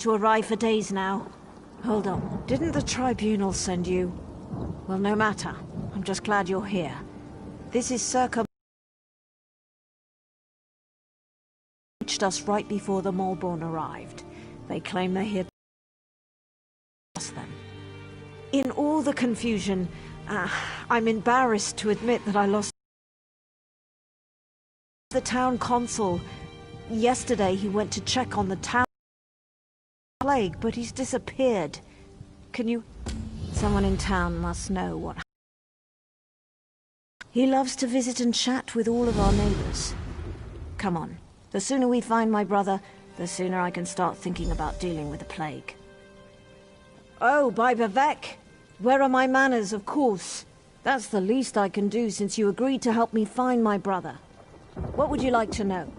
to arrive for days now. Hold on. Didn't the tribunal send you? Well, no matter. I'm just glad you're here. This is circa... reached us right before the Malborn arrived. They claim they're here to us then. In all the confusion, I'm embarrassed to admit that I lost the town consul. Yesterday he went to check on the town plague, but he's disappeared. Can you... Someone in town must know what... He loves to visit and chat with all of our neighbors. Come on. The sooner we find my brother, the sooner I can start thinking about dealing with the plague. Oh, by Vivek! Where are my manners, of course? That's the least I can do since you agreed to help me find my brother. What would you like to know?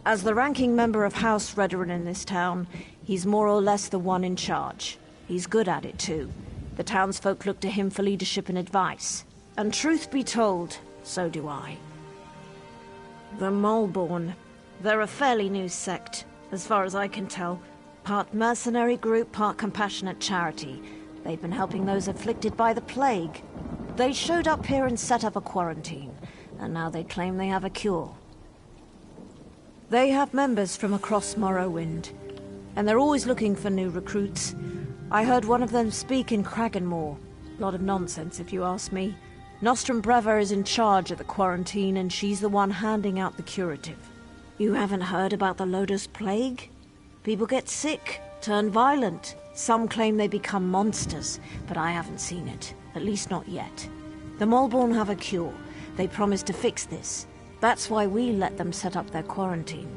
As the ranking member of House Redoran in this town, he's more or less the one in charge. He's good at it too. The townsfolk look to him for leadership and advice. And truth be told, so do I. The Malborn. They're a fairly new sect, as far as I can tell. Part mercenary group, part compassionate charity. They've been helping those afflicted by the plague. They showed up here and set up a quarantine, and now they claim they have a cure. They have members from across Morrowind, and they're always looking for new recruits. I heard one of them speak in Kraganmore. Lot of nonsense, if you ask me. Nostrum Breva is in charge of the quarantine, and she's the one handing out the curative. You haven't heard about the Lotus Plague? People get sick, turn violent. Some claim they become monsters, but I haven't seen it. At least not yet. The Malborn have a cure. They promised to fix this. That's why we let them set up their quarantine.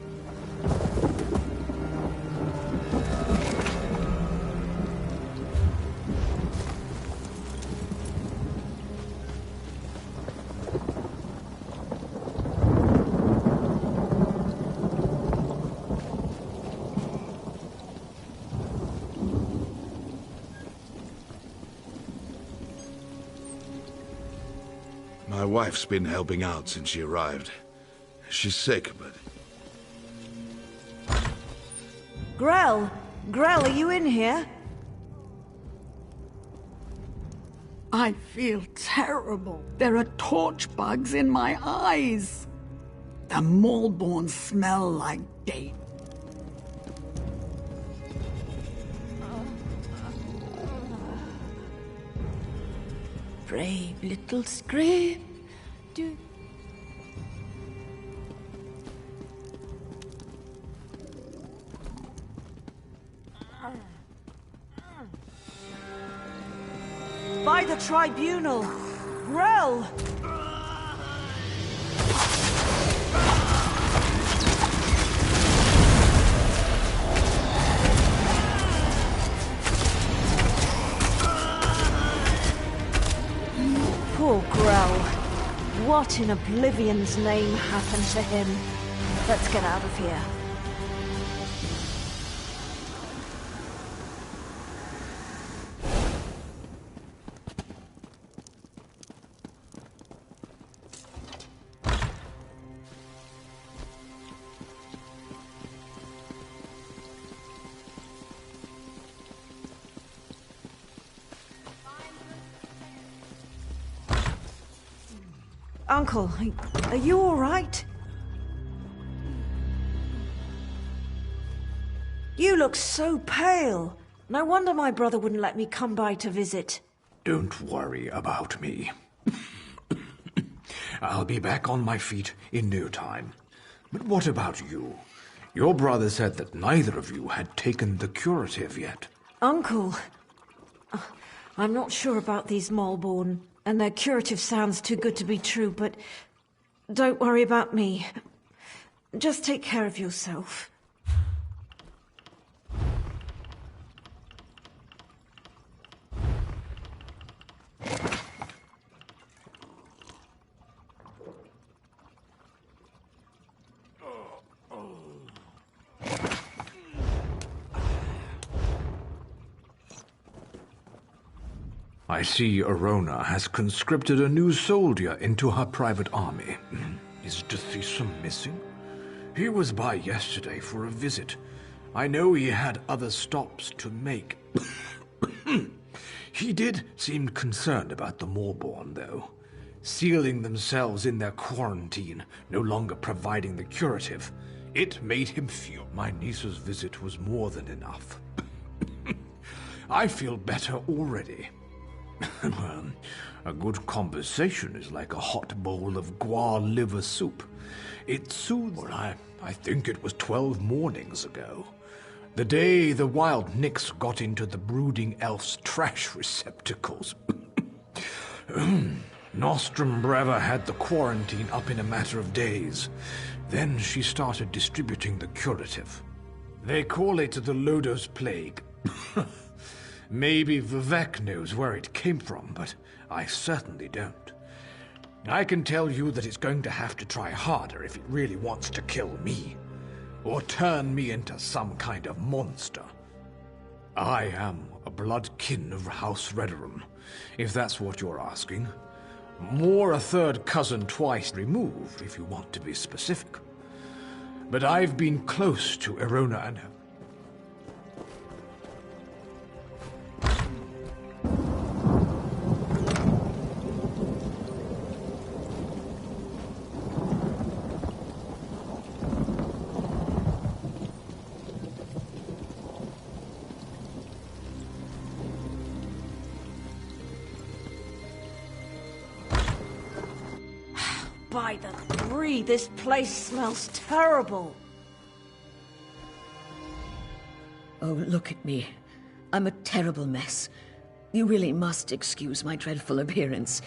My wife's been helping out since she arrived. She's sick, but... Grell! Grell, are you in here? I feel terrible. There are torch bugs in my eyes. The Malborn smell like date. Brave little scrape. By the tribunal! Grell! Poor Grell. What in Oblivion's name happened to him? Let's get out of here. Uncle, are you all right? You look so pale. No wonder my brother wouldn't let me come by to visit. Don't worry about me. I'll be back on my feet in no time. But what about you? Your brother said that neither of you had taken the curative yet. Uncle, I'm not sure about these Malborn. And their curative sounds too good to be true, but don't worry about me. Just take care of yourself. I see Arona has conscripted a new soldier into her private army. Is Dethisum missing? He was by yesterday for a visit. I know he had other stops to make. He did seem concerned about the Moorborn, though. Sealing themselves in their quarantine, no longer providing the curative. It made him feel my niece's visit was more than enough. I feel better already. Well, a good conversation is like a hot bowl of guar liver soup. It soothes... Well, I think it was 12 mornings ago. The day the wild Nix got into the brooding elf's trash receptacles. Nostrum Breva had the quarantine up in a matter of days. Then she started distributing the curative. They call it the Lodos Plague. Maybe Vivek knows where it came from, but I certainly don't. I can tell you that it's going to have to try harder if it really wants to kill me. Or turn me into some kind of monster. I am a blood kin of House Redorum, if that's what you're asking. More a third cousin twice removed, if you want to be specific. But I've been close to Erona and her. By the three, this place smells terrible. Oh, look at me. I'm a terrible mess. You really must excuse my dreadful appearance.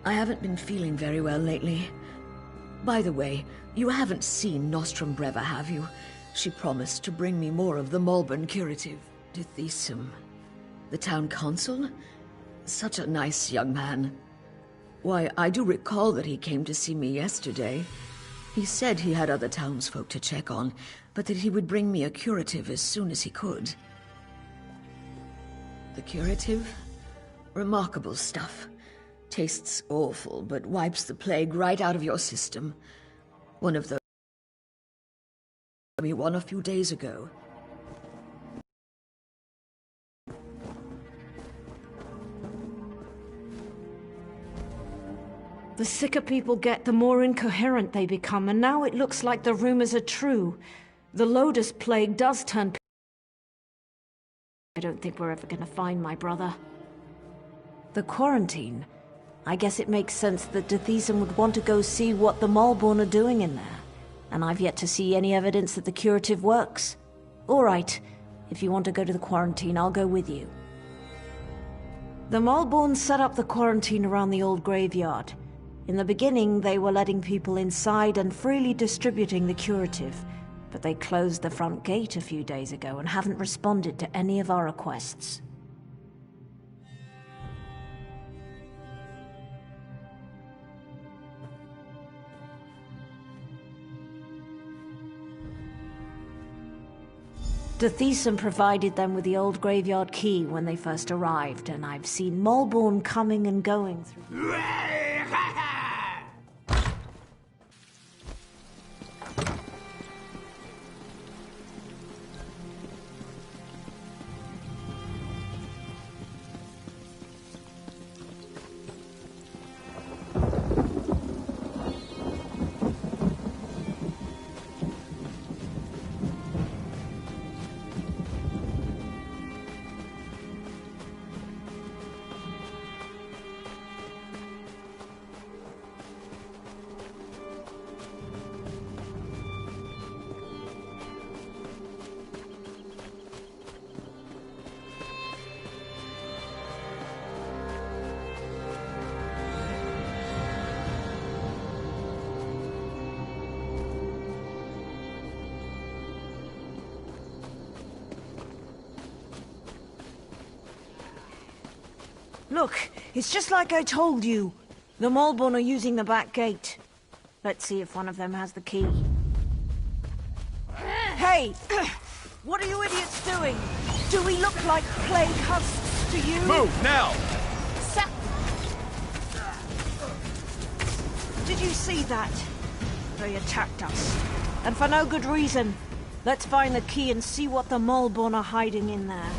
I haven't been feeling very well lately. By the way, you haven't seen Nostrum Breva, have you? She promised to bring me more of the Malborn curative. Dithisum. The town consul? Such a nice young man. Why, I do recall that he came to see me yesterday. He said he had other townsfolk to check on, but that he would bring me a curative as soon as he could. The curative? Remarkable stuff. Tastes awful, but wipes the plague right out of your system. One of those... me one a few days ago. The sicker people get, the more incoherent they become, and now it looks like the rumors are true. The Lotus Plague does turn... I don't think we're ever gonna find my brother. The quarantine? I guess it makes sense that Dithisum would want to go see what the Malborn are doing in there. And I've yet to see any evidence that the curative works. All right, if you want to go to the quarantine, I'll go with you. The Malborn set up the quarantine around the old graveyard. In the beginning, they were letting people inside and freely distributing the curative, but they closed the front gate a few days ago and haven't responded to any of our requests. Dithisum provided them with the old graveyard key when they first arrived, and I've seen Malborn coming and going through... Look, it's just like I told you. The Malborn are using the back gate. Let's see if one of them has the key. Hey! What are you idiots doing? Do we look like plague husks to you? Move, now! Did you see that? They attacked us. And for no good reason. Let's find the key and see what the Moleborn are hiding in there.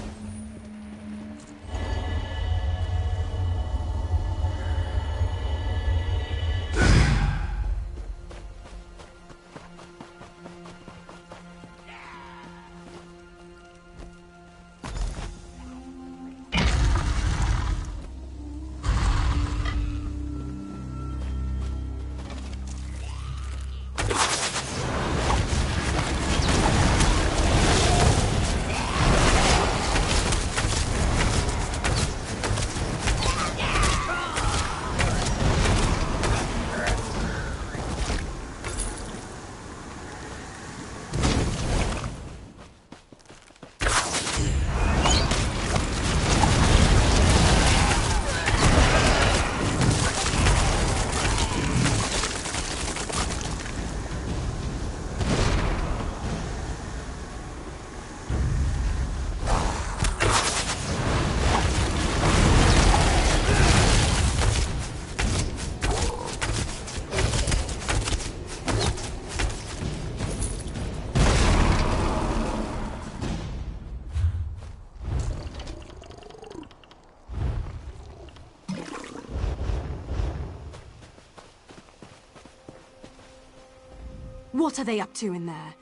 What are they up to in there?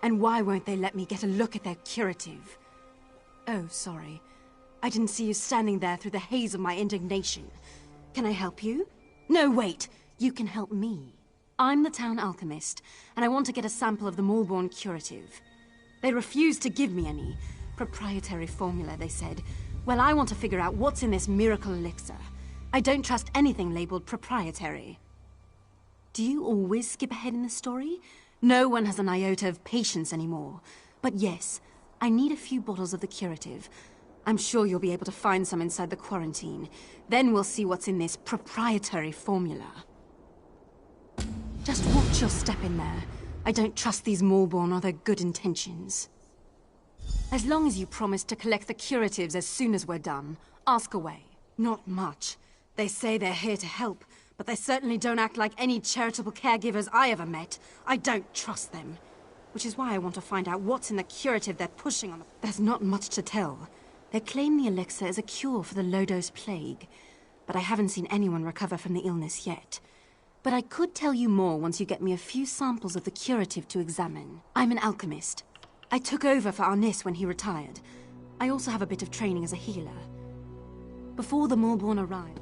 And why won't they let me get a look at their curative? Oh, sorry. I didn't see you standing there through the haze of my indignation. Can I help you? No, wait! You can help me. I'm the town alchemist, and I want to get a sample of the Moleborn curative. They refused to give me any. Proprietary formula, they said. Well, I want to figure out what's in this miracle elixir. I don't trust anything labeled proprietary. Do you always skip ahead in the story? No one has an iota of patience anymore. But yes, I need a few bottles of the curative. I'm sure you'll be able to find some inside the quarantine. Then we'll see what's in this proprietary formula. Just watch your step in there. I don't trust these Moleborn or their good intentions. As long as you promise to collect the curatives as soon as we're done, ask away. Not much. They say they're here to help, but they certainly don't act like any charitable caregivers I ever met. I don't trust them. Which is why I want to find out what's in the curative they're pushing on the... There's not much to tell. They claim the elixir is a cure for the low-dose plague, but I haven't seen anyone recover from the illness yet. But I could tell you more once you get me a few samples of the curative to examine. I'm an alchemist. I took over for Arnis when he retired. I also have a bit of training as a healer. Before the Moleborn arrived...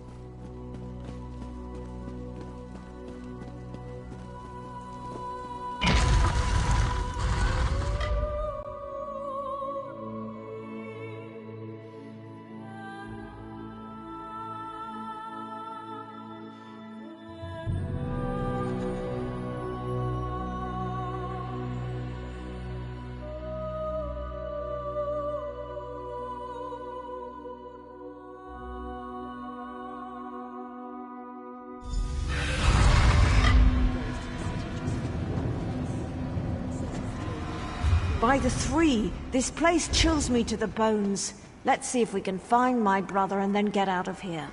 By the three, this place chills me to the bones. Let's see if we can find my brother and then get out of here.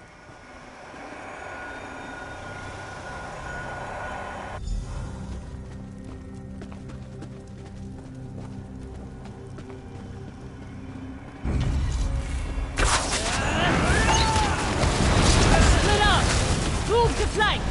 Split up! Move to flank!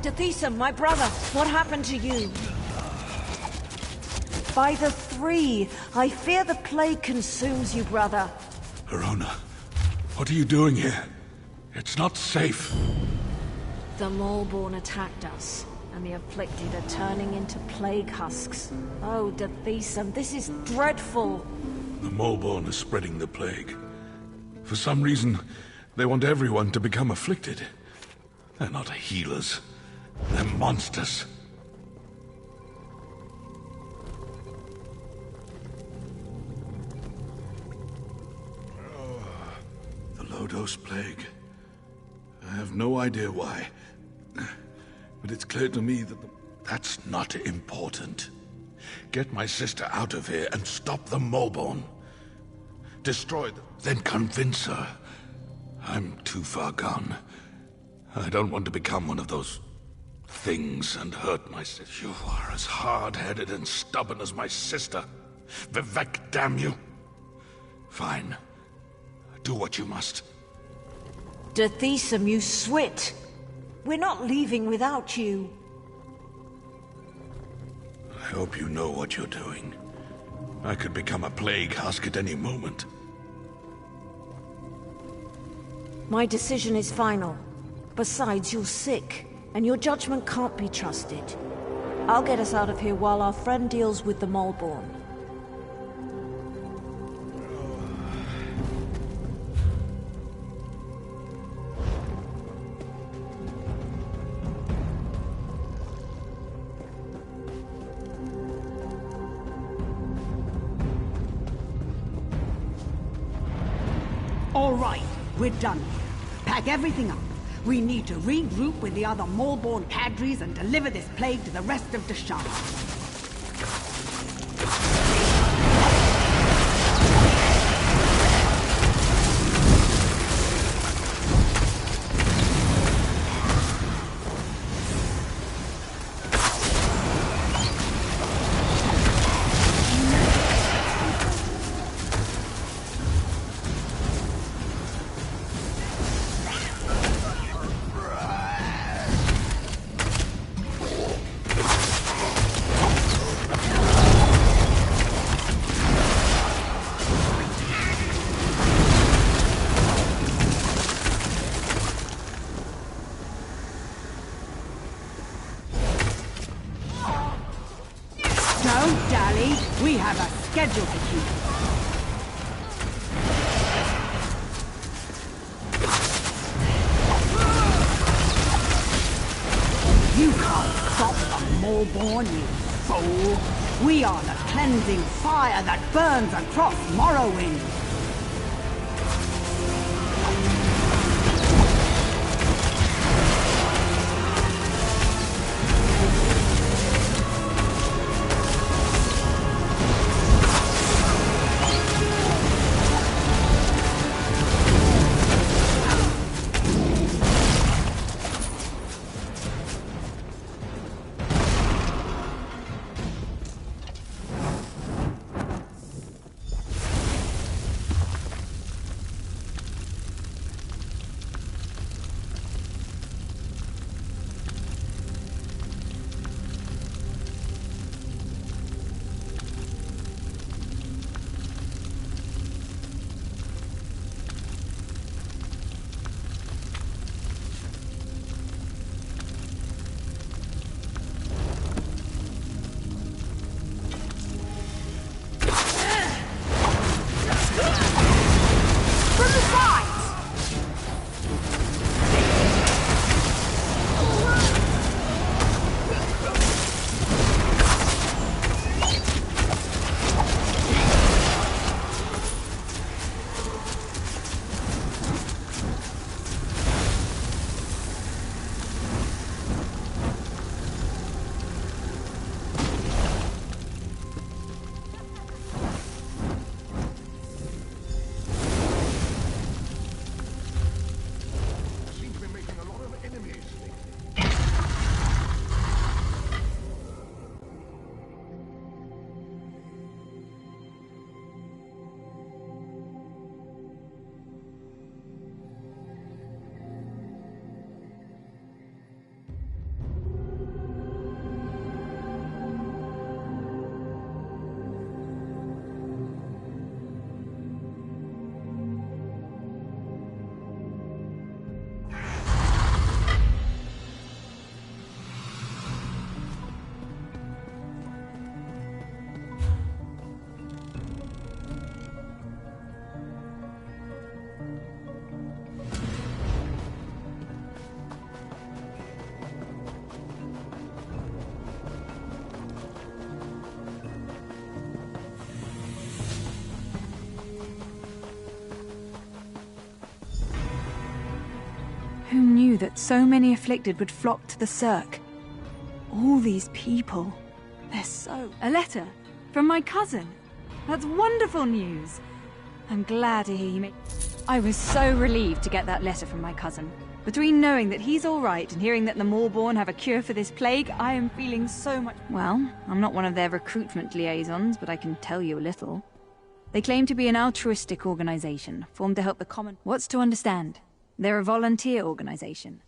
Tethisa, my brother, what happened to you? By the three, I fear the plague consumes you, brother. Verona, what are you doing here? It's not safe. The Maulborn attacked us, and the afflicted are turning into plague husks. Oh, Tethisa, this is dreadful. The Maulborn are spreading the plague. For some reason, they want everyone to become afflicted. They're not healers. They're monsters. The Lodos plague. I have no idea why. But it's clear to me that that's not important. Get my sister out of here and stop the Maulborn. Destroy them, then convince her. I'm too far gone. I don't want to become one of those things and hurt my sister. You are as hard-headed and stubborn as my sister. Vivek, damn you. Fine. Do what you must. Tethisa, you swit. We're not leaving without you. I hope you know what you're doing. I could become a plague husk at any moment. My decision is final. Besides, you're sick, and your judgment can't be trusted. I'll get us out of here while our friend deals with the Maulborn. All right, we're done here. Pack everything up. We need to regroup with the other Maulborn cadres and deliver this plague to the rest of Deshan. Don't dally. We have a schedule to keep. You can't stop the Maulborn, you fool. We are the cleansing fire that burns across Morrowind. From the sides! Who knew that so many afflicted would flock to the Cirque? All these people. They're so... A letter? From my cousin? That's wonderful news. I'm glad to hear you make... I was so relieved to get that letter from my cousin. Between knowing that he's all right and hearing that the Maulborn have a cure for this plague, I am feeling so much... Well, I'm not one of their recruitment liaisons, but I can tell you a little. They claim to be an altruistic organization, formed to help the common... What's to understand? They're a volunteer organization.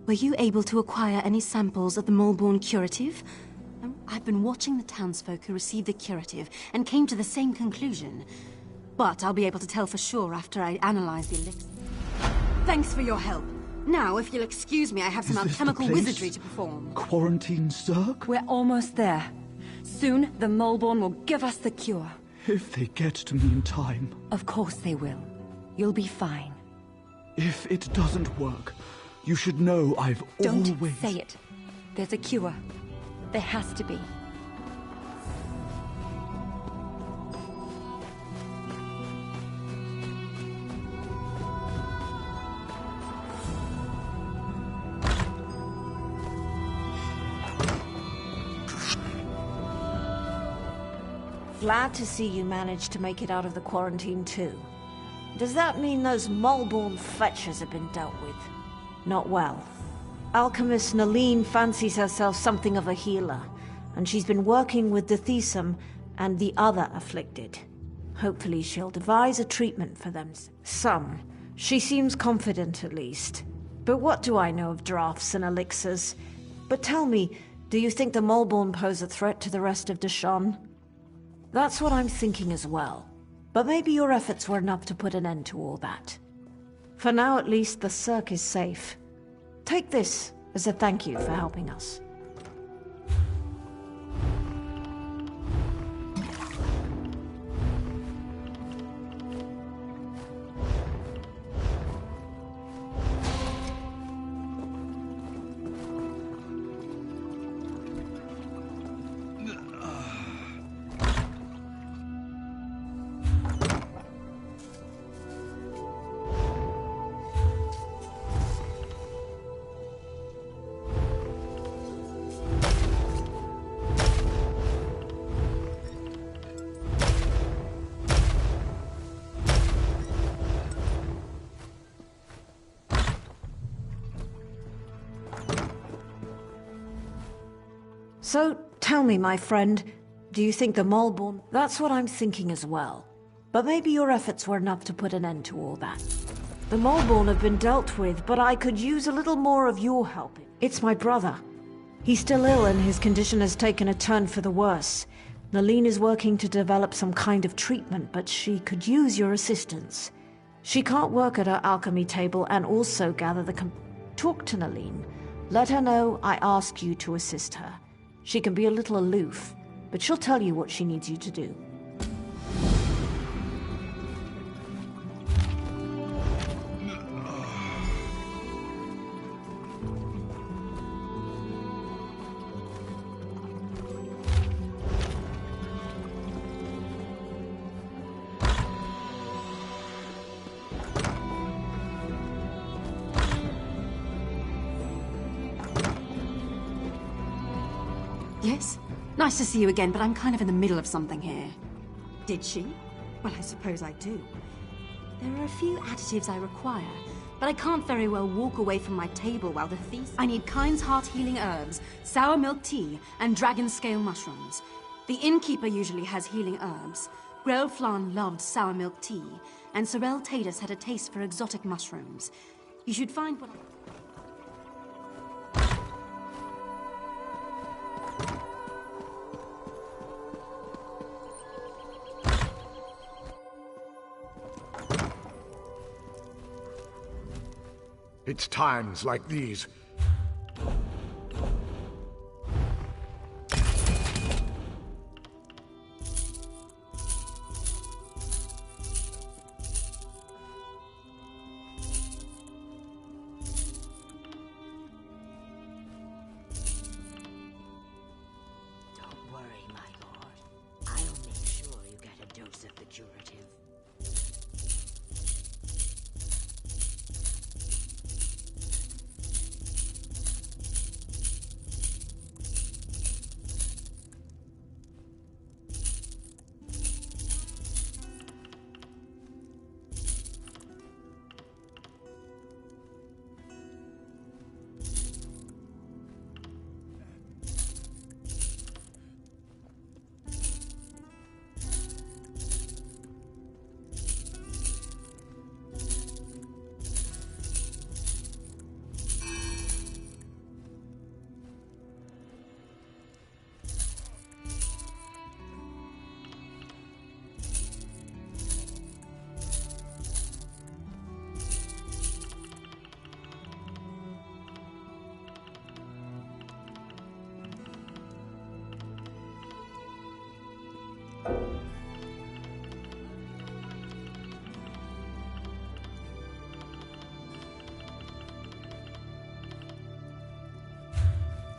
Were you able to acquire any samples of the Maulborn curative? I've been watching the townsfolk who received the curative and came to the same conclusion. But I'll be able to tell for sure after I analyze the elixir. Thanks for your help. Now, if you'll excuse me, I have some alchemical wizardry to perform. Quarantine Cirque? We're almost there. Soon, the Maulborn will give us the cure. If they get to me in time. Of course they will. You'll be fine. If it doesn't work, you should know I've always... Don't say it. There's a cure. There has to be. Glad to see you managed to make it out of the quarantine too. Does that mean those Maulborn fetchers have been dealt with? Not well. Alchemist Naline fancies herself something of a healer, and she's been working with the Thisum and the other afflicted. Hopefully she'll devise a treatment for them. Some. She seems confident at least. But what do I know of drafts and elixirs? But tell me, do you think the Maulborn pose a threat to the rest of Deshawn? That's what I'm thinking as well. But maybe your efforts were enough to put an end to all that. For now, at least, the Cirque is safe. Take this as a thank you for helping us. So, tell me, my friend, do you think the Maulborn... That's what I'm thinking as well. But maybe your efforts were enough to put an end to all that. The Moleborn have been dealt with, but I could use a little more of your help. It's my brother. He's still ill and his condition has taken a turn for the worse. Nalene is working to develop some kind of treatment, but she could use your assistance. She can't work at her alchemy table and also gather the Talk to Nalene. Let her know I ask you to assist her. She can be a little aloof, but she'll tell you what she needs you to do. Yes? Nice to see you again, but I'm kind of in the middle of something here. Did she? Well, I suppose I do. There are a few additives I require, but I can't very well walk away from my table while the thief... I need Kind's Heart healing herbs, sour milk tea, and dragon scale mushrooms. The innkeeper usually has healing herbs. Grell Flan loved sour milk tea, and Sorel Tatus had a taste for exotic mushrooms. You should find what... It's times like these. Don't worry, my lord. I'll make sure you get a dose of the curative.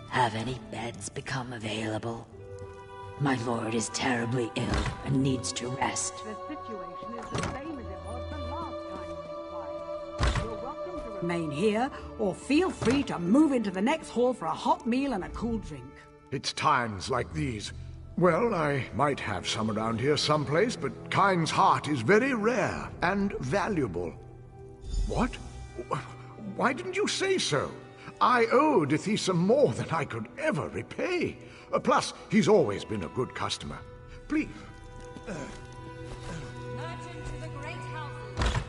Have any beds become available? My lord is terribly ill and needs to rest. The situation is the same as it was the last time we inquired. You're welcome to remain here, or feel free to move into the next hall for a hot meal and a cool drink. It's times like these. Well, I might have some around here someplace, but Kind's Heart is very rare and valuable. What? Why didn't you say so? I owe Dithesa more than I could ever repay. Plus, he's always been a good customer. Please. Merchant to the great houses.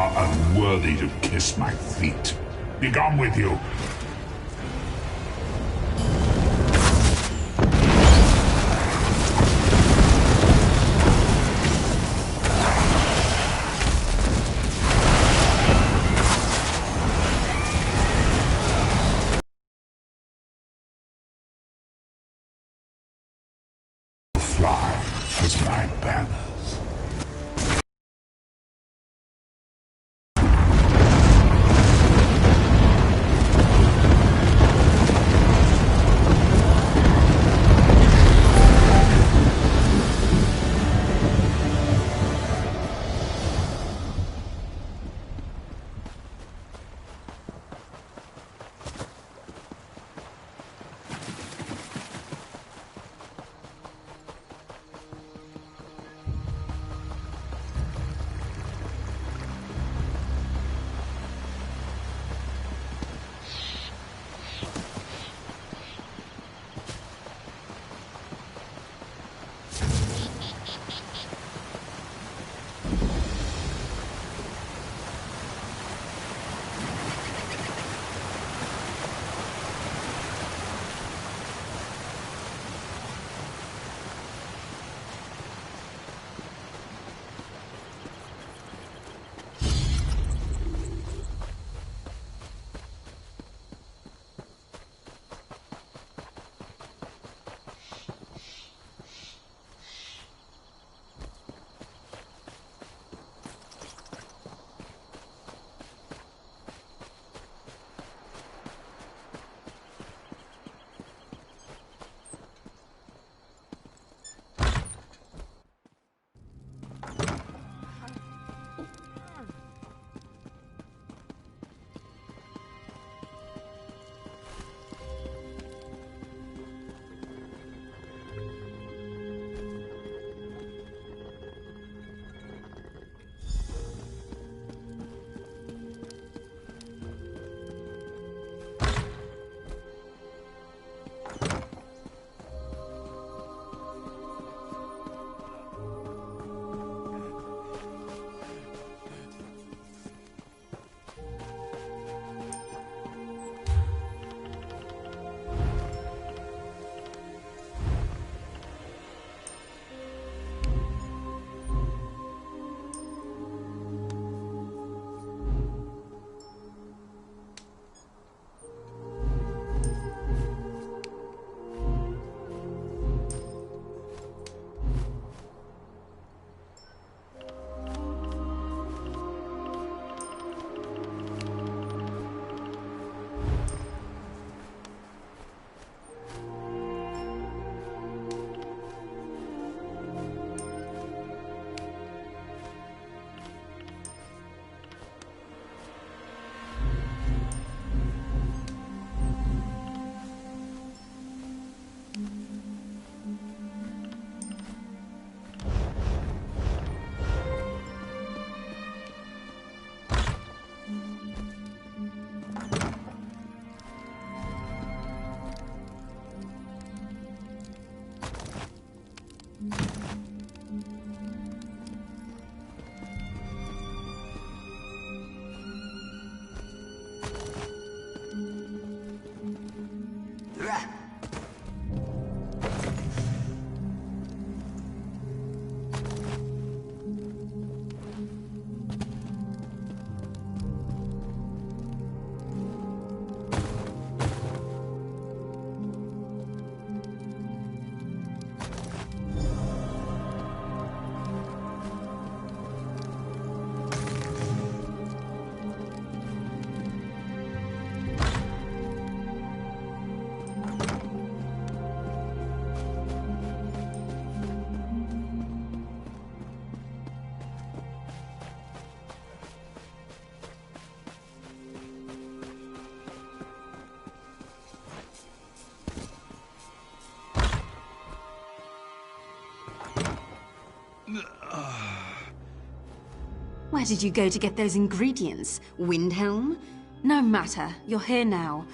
are unworthy to kiss my feet. Begone with you. Fly as my banners. Where did you go to get those ingredients? Windhelm? No matter. You're here now.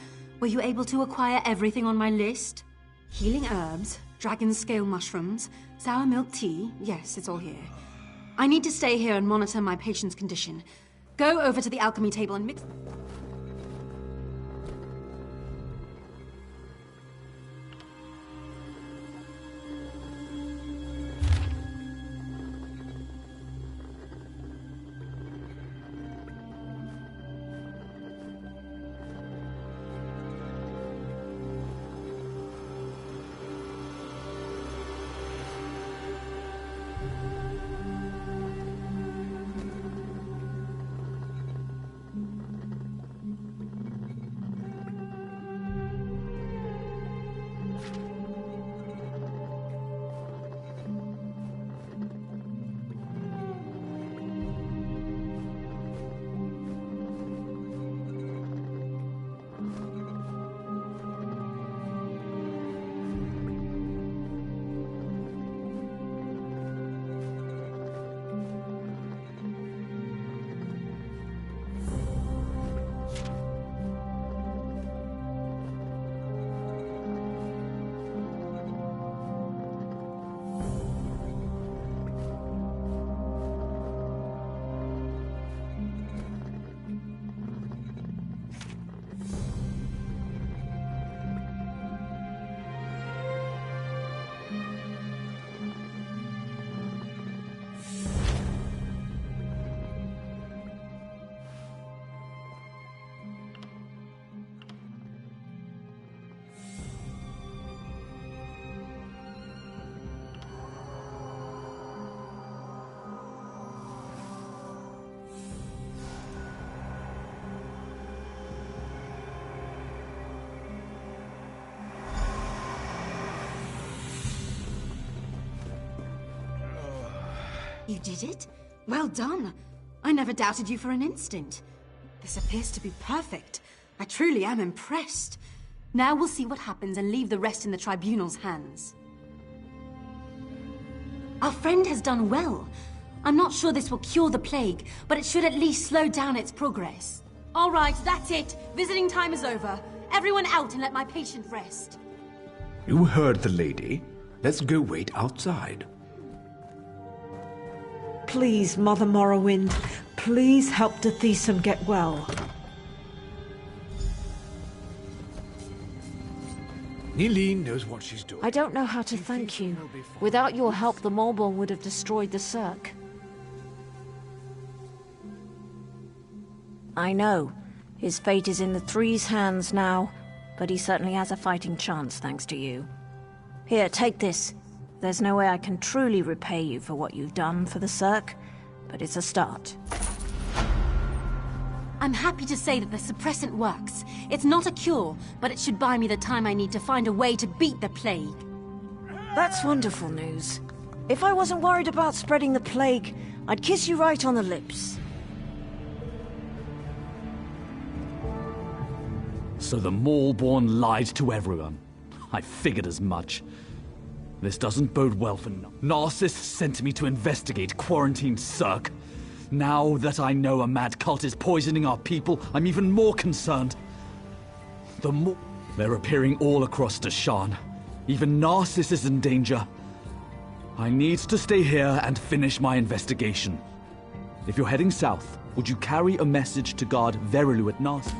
Were you able to acquire everything on my list? Healing herbs, dragon scale mushrooms, sour milk tea. Yes, it's all here. I need to stay here and monitor my patient's condition. Go over to the alchemy table and mix... You did it? Well done. I never doubted you for an instant. This appears to be perfect. I truly am impressed. Now we'll see what happens and leave the rest in the Tribunal's hands. Our friend has done well. I'm not sure this will cure the plague, but it should at least slow down its progress. All right, that's it. Visiting time is over. Everyone out and let my patient rest. You heard the lady. Let's go wait outside. Please, Mother Morrowind, please help Dethesum get well. Eileen knows what she's doing. I don't know how to thank you. Without your help, the Maulborn would have destroyed the Cirque. I know. His fate is in the Three's hands now, but he certainly has a fighting chance thanks to you. Here, take this. There's no way I can truly repay you for what you've done for the Cirque, but it's a start. I'm happy to say that the suppressant works. It's not a cure, but it should buy me the time I need to find a way to beat the plague. That's wonderful news. If I wasn't worried about spreading the plague, I'd kiss you right on the lips. So the Maulborn lied to everyone. I figured as much. This doesn't bode well for Narcissus sent me to investigate quarantined Cirque. Now that I know a mad cult is poisoning our people, I'm even more concerned. They're appearing all across Deshaan. Even Narcissus is in danger. I need to stay here and finish my investigation. If you're heading south, would you carry a message to guard Verilu at Narcissus?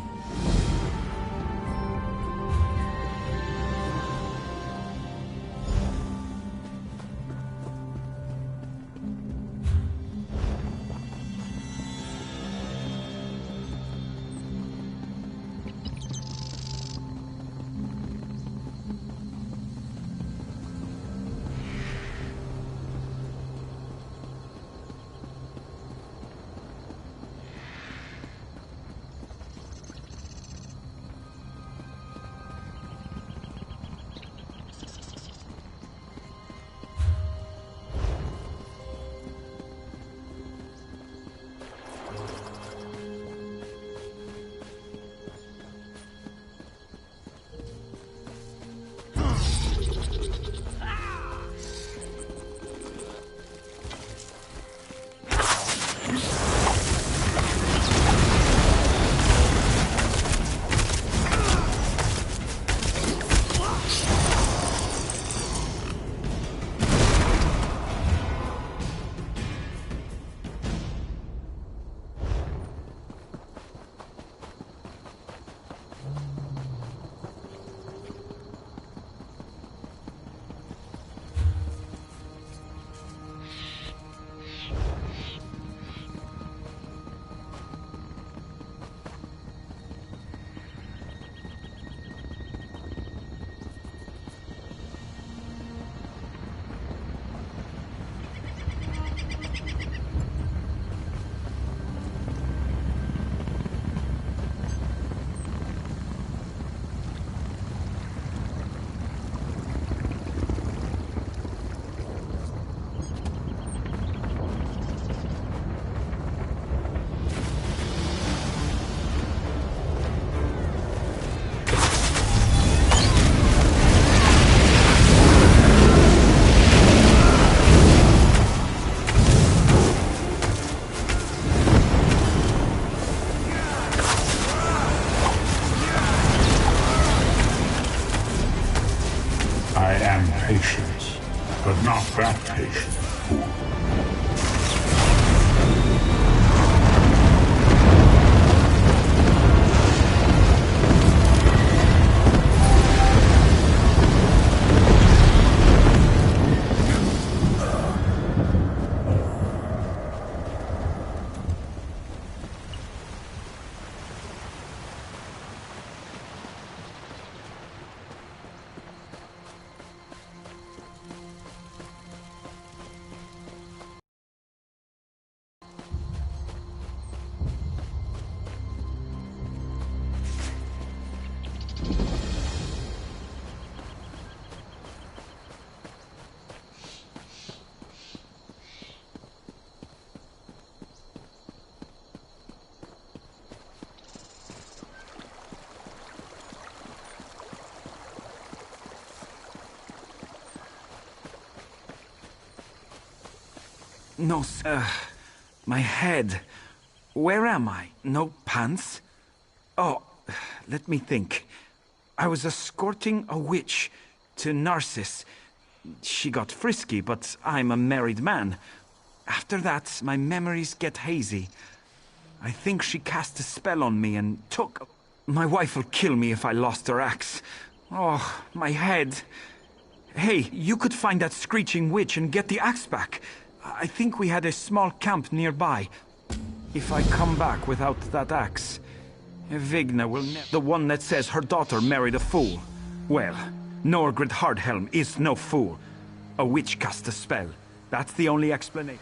No, sir. My head. Where am I? No pants? Oh, let me think. I was escorting a witch to Narcissus. She got frisky, but I'm a married man. After that, my memories get hazy. I think she cast a spell on me and took... My wife will kill me if I lost her axe. Oh, my head. Hey, you could find that screeching witch and get the axe back. I think we had a small camp nearby. If I come back without that axe, Vigna will the one that says her daughter married a fool. Well, Norgred Hardhelm is no fool. A witch cast a spell. That's the only explanation.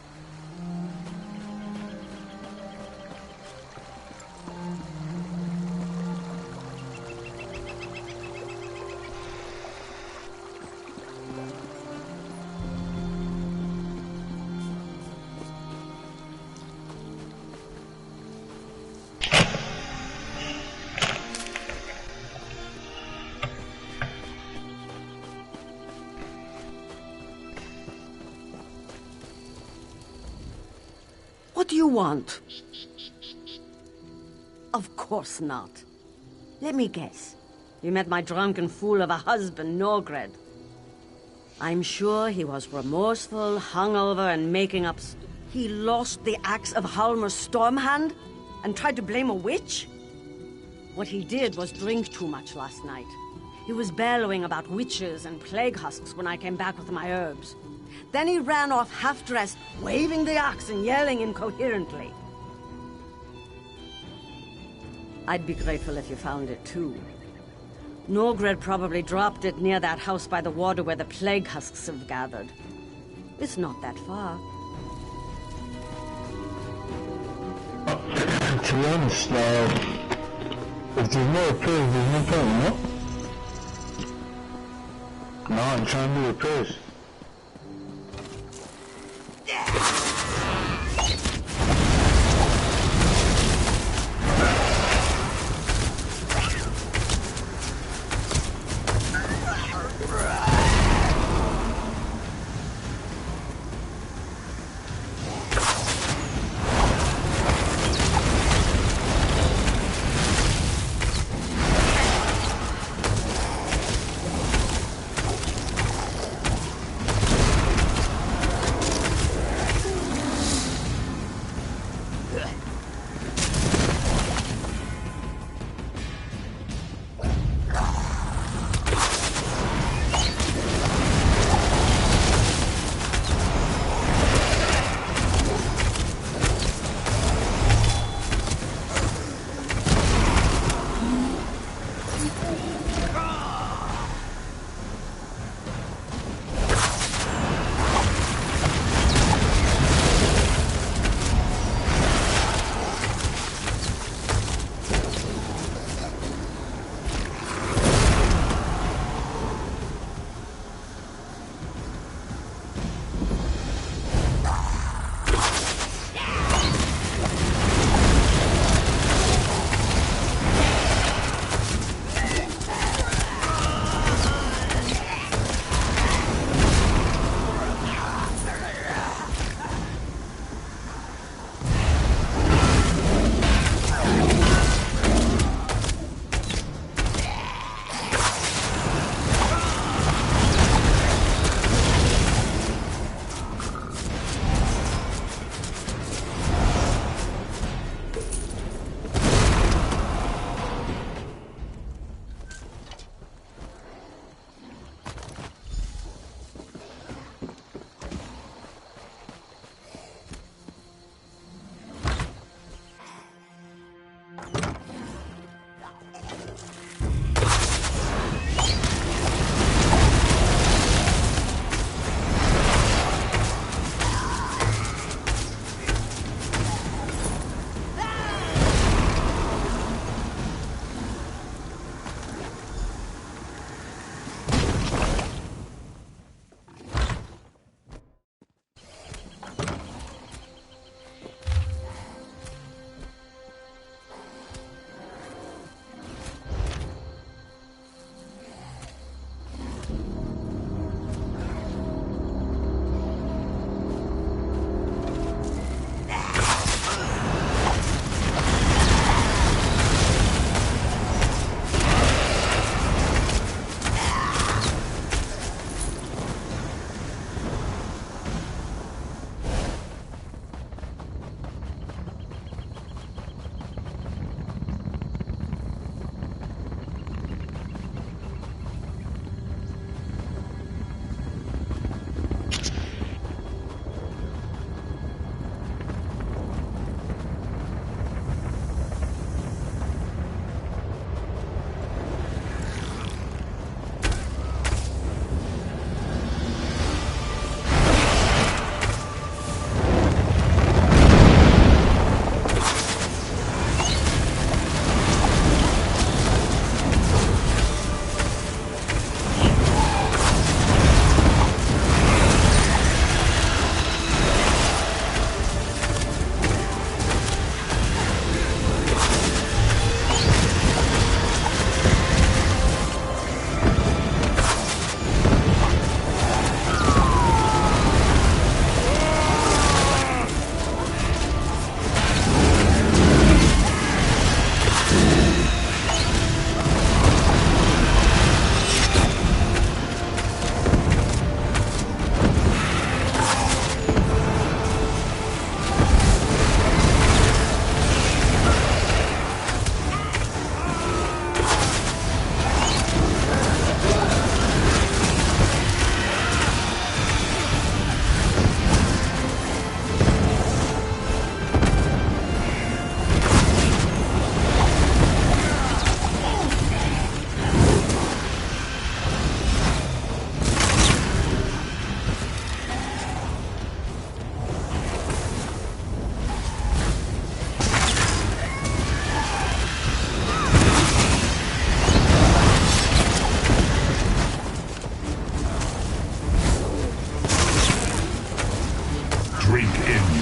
What do you want? Of course not. Let me guess. You met my drunken fool of a husband, Norgred. I'm sure he was remorseful, hungover, and making up... He lost the axe of Halmer's Stormhand and tried to blame a witch? What he did was drink too much last night. He was bellowing about witches and plague husks when I came back with my herbs. Then he ran off half-dressed, waving the axe and yelling incoherently. I'd be grateful if you found it, too. Norgred probably dropped it near that house by the water where the plague husks have gathered. It's not that far. To be honest, if there's no repairs, there's no point, no? No, I'm trying to do repairs.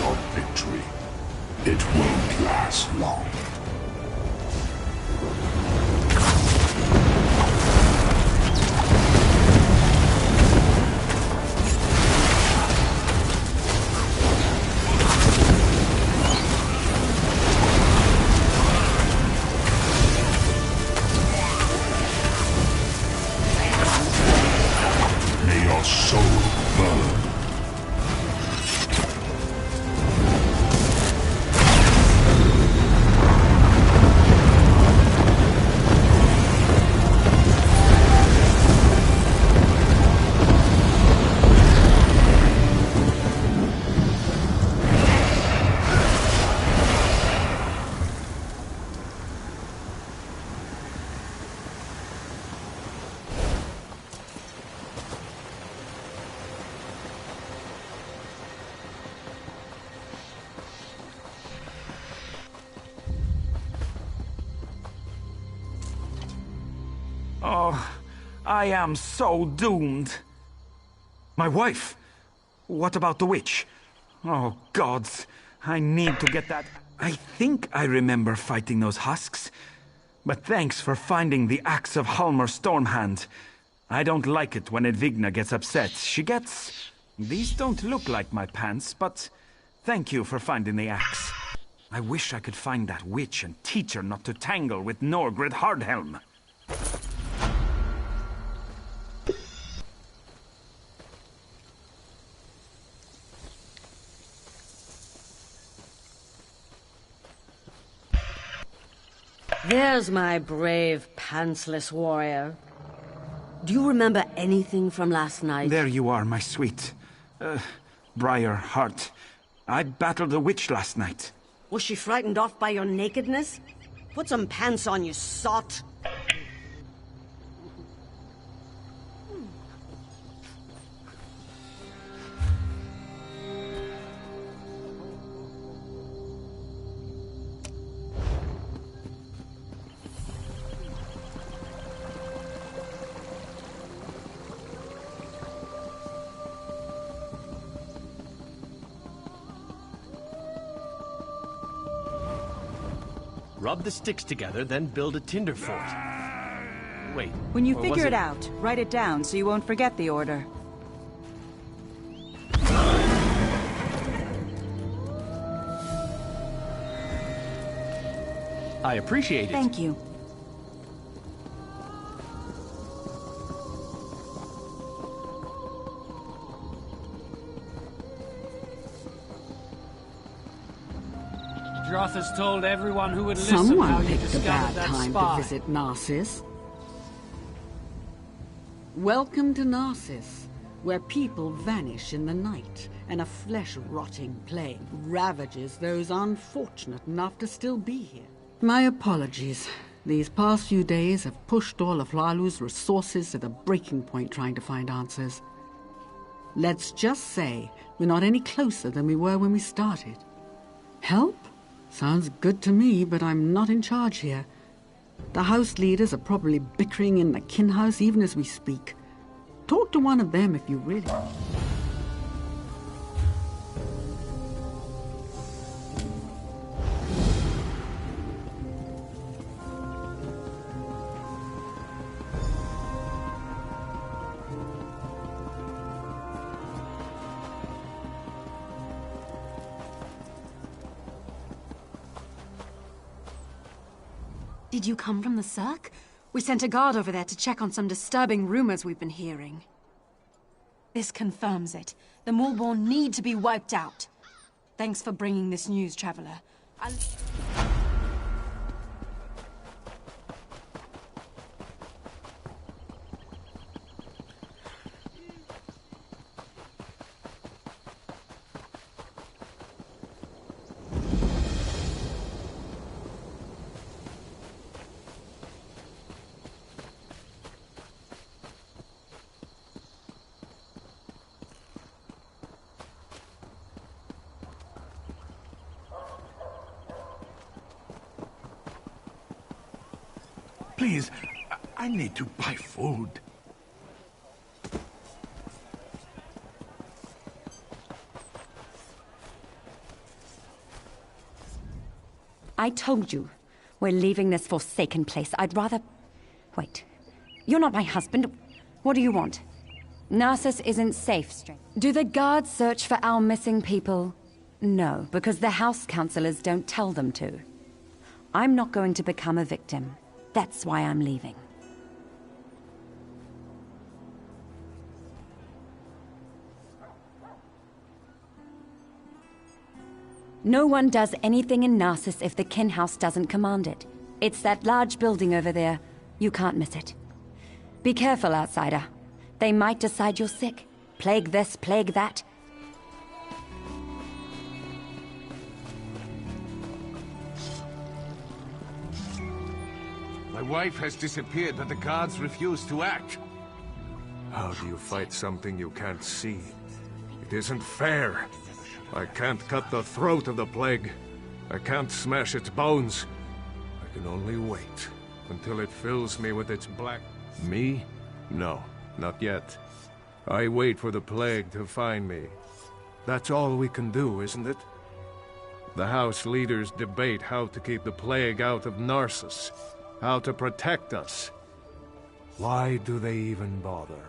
your victory. It won't last long. May your soul burn. Oh, I am so doomed. My wife? What about the witch? Oh, gods. I need to get that. I think I remember fighting those husks. But thanks for finding the axe of Halmer Stormhand. I don't like it when Edvigna gets upset. She gets... These don't look like my pants, but thank you for finding the axe. I wish I could find that witch and teach her not to tangle with Norgred Hardhelm. There's my brave, pantsless warrior. Do you remember anything from last night? There you are, my sweet. Briar Heart. I battled a witch last night. Was she frightened off by your nakedness? Put some pants on, you sot! Rub the sticks together, then build a tinder fort. Wait. When you or was figure it out, write it down so you won't forget the order. I appreciate it. Thank you. Droth has told everyone who would listen how Someone you picked a discovered bad that time spy. to visit Narcissus. Welcome to Narcissus, where people vanish in the night, and a flesh-rotting plague ravages those unfortunate enough to still be here. My apologies. These past few days have pushed all of Hlalu's resources to the breaking point trying to find answers. Let's just say we're not any closer than we were when we started. Help? Sounds good to me, but I'm not in charge here. The house leaders are probably bickering in the kin house even as we speak. Talk to one of them if you really... Did you come from the Cirque? We sent a guard over there to check on some disturbing rumors we've been hearing. This confirms it. The Maulborn need to be wiped out. Thanks for bringing this news, Traveler. Please, I need to buy food. I told you. We're leaving this forsaken place. I'd rather... Wait. You're not my husband. What do you want? Narcissus isn't safe, stranger. Do the guards search for our missing people? No, because the house counselors don't tell them to. I'm not going to become a victim. That's why I'm leaving. No one does anything in Narcissus if the kin house doesn't command it. It's that large building over there. You can't miss it. Be careful, outsider. They might decide you're sick. Plague this, plague that. My wife has disappeared, but the guards refuse to act. How do you fight something you can't see? It isn't fair. I can't cut the throat of the plague. I can't smash its bones. I can only wait until it fills me with its black... Me? No, not yet. I wait for the plague to find me. That's all we can do, isn't it? The house leaders debate how to keep the plague out of Narcissus, how to protect us. Why do they even bother?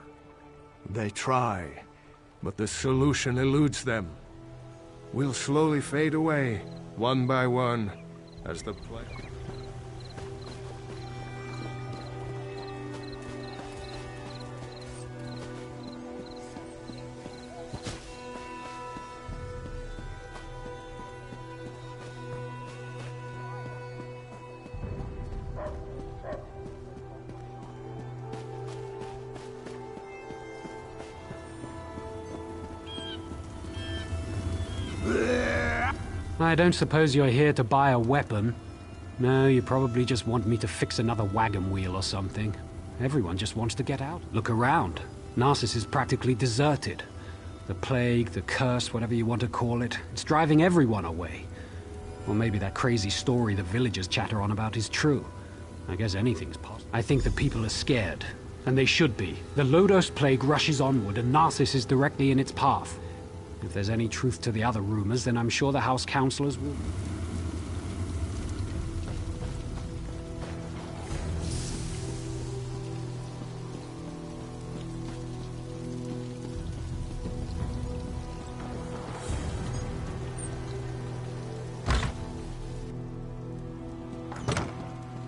They try, but the solution eludes them. We'll slowly fade away, one by one, as the plague... I don't suppose you're here to buy a weapon. No, you probably just want me to fix another wagon wheel or something. Everyone just wants to get out. Look around. Narcissus is practically deserted. The plague, the curse, whatever you want to call it, it's driving everyone away. Or maybe that crazy story the villagers chatter on about is true. I guess anything's possible. I think the people are scared, and they should be. The Lodos plague rushes onward, and Narcissus is directly in its path. If there's any truth to the other rumors, then I'm sure the house counselors will...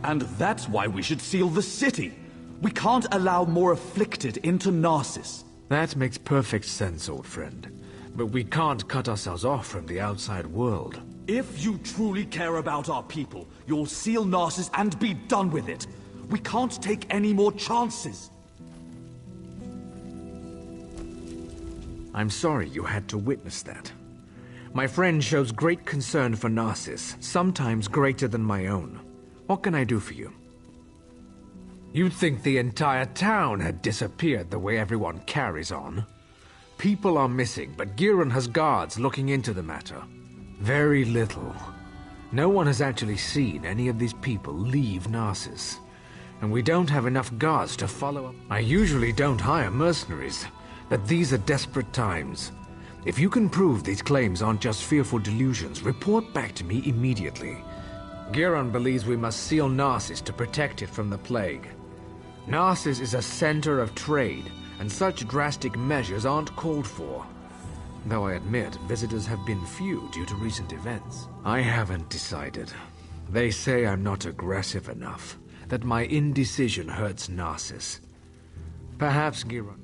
And that's why we should seal the city. We can't allow more afflicted into Narcissus. That makes perfect sense, old friend. But we can't cut ourselves off from the outside world. If you truly care about our people, you'll seal Narcissus and be done with it. We can't take any more chances. I'm sorry you had to witness that. My friend shows great concern for Narcissus, sometimes greater than my own. What can I do for you? You'd think the entire town had disappeared the way everyone carries on. People are missing, but Giron has guards looking into the matter. Very little. No one has actually seen any of these people leave Narcissus. And we don't have enough guards to follow up. I usually don't hire mercenaries, but these are desperate times. If you can prove these claims aren't just fearful delusions, report back to me immediately. Giron believes we must seal Narcissus to protect it from the plague. Narcissus is a center of trade, and such drastic measures aren't called for. Though I admit, visitors have been few due to recent events. I haven't decided. They say I'm not aggressive enough, that my indecision hurts Narcissus. Perhaps Giron...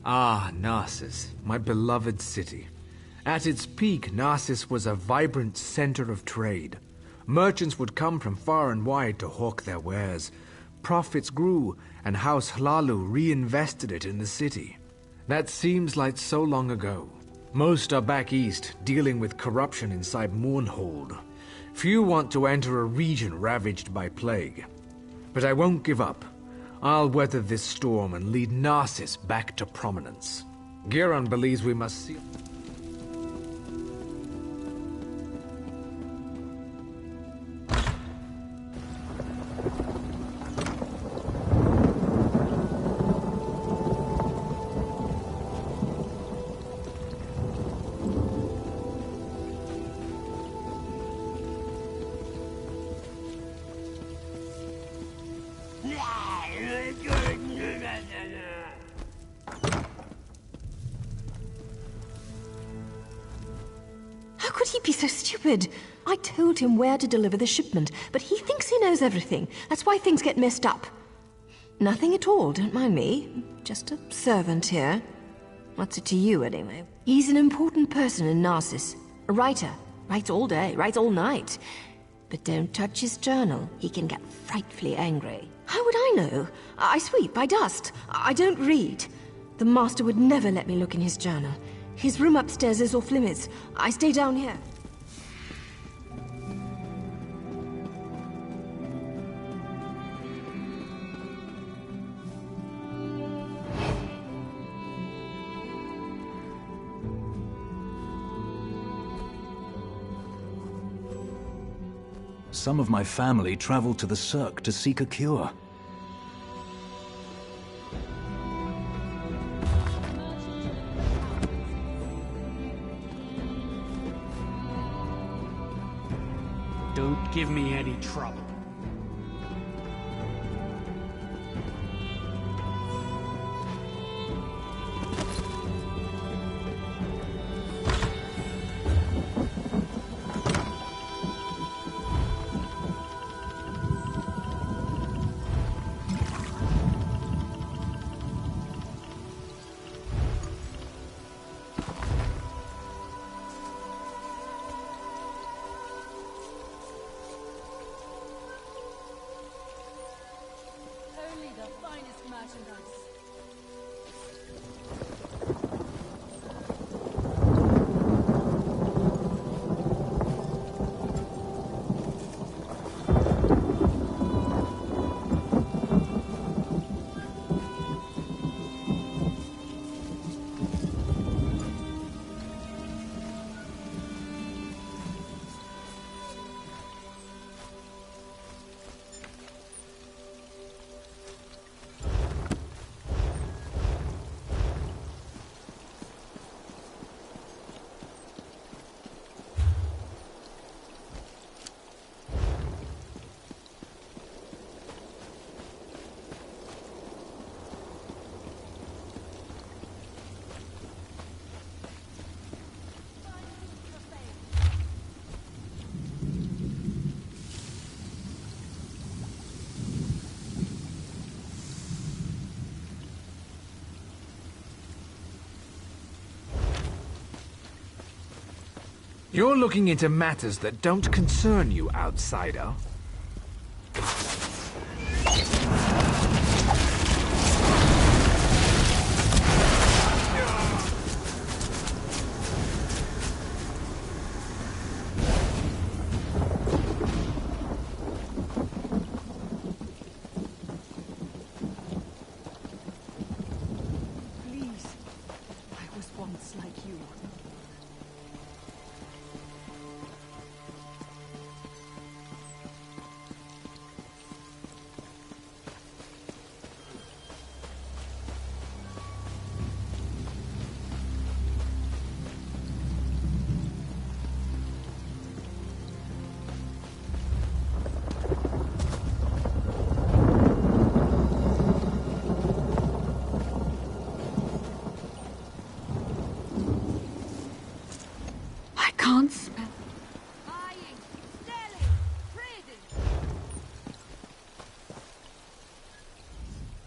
Ah, Narcissus, my beloved city. At its peak, Narcissus was a vibrant center of trade. Merchants would come from far and wide to hawk their wares. Profits grew, and House Hlalu reinvested it in the city. That seems like so long ago. Most are back east, dealing with corruption inside Mournhold. Few want to enter a region ravaged by plague. But I won't give up. I'll weather this storm and lead Narcissus back to prominence. Giron believes we must see... he be so stupid? I told him where to deliver the shipment, but he thinks he knows everything. That's why things get messed up. Nothing at all, don't mind me. Just a servant here. What's it to you, anyway? He's an important person in Narcissus. A writer. Writes all day, writes all night. But don't touch his journal. He can get frightfully angry. How would I know? I sweep, I dust. I don't read. The master would never let me look in his journal. His room upstairs is off limits. I stay down here. Some of my family traveled to the Cirque to seek a cure. Don't give me any trouble. You're looking into matters that don't concern you, outsider. Please. I was once like you. Can't spell.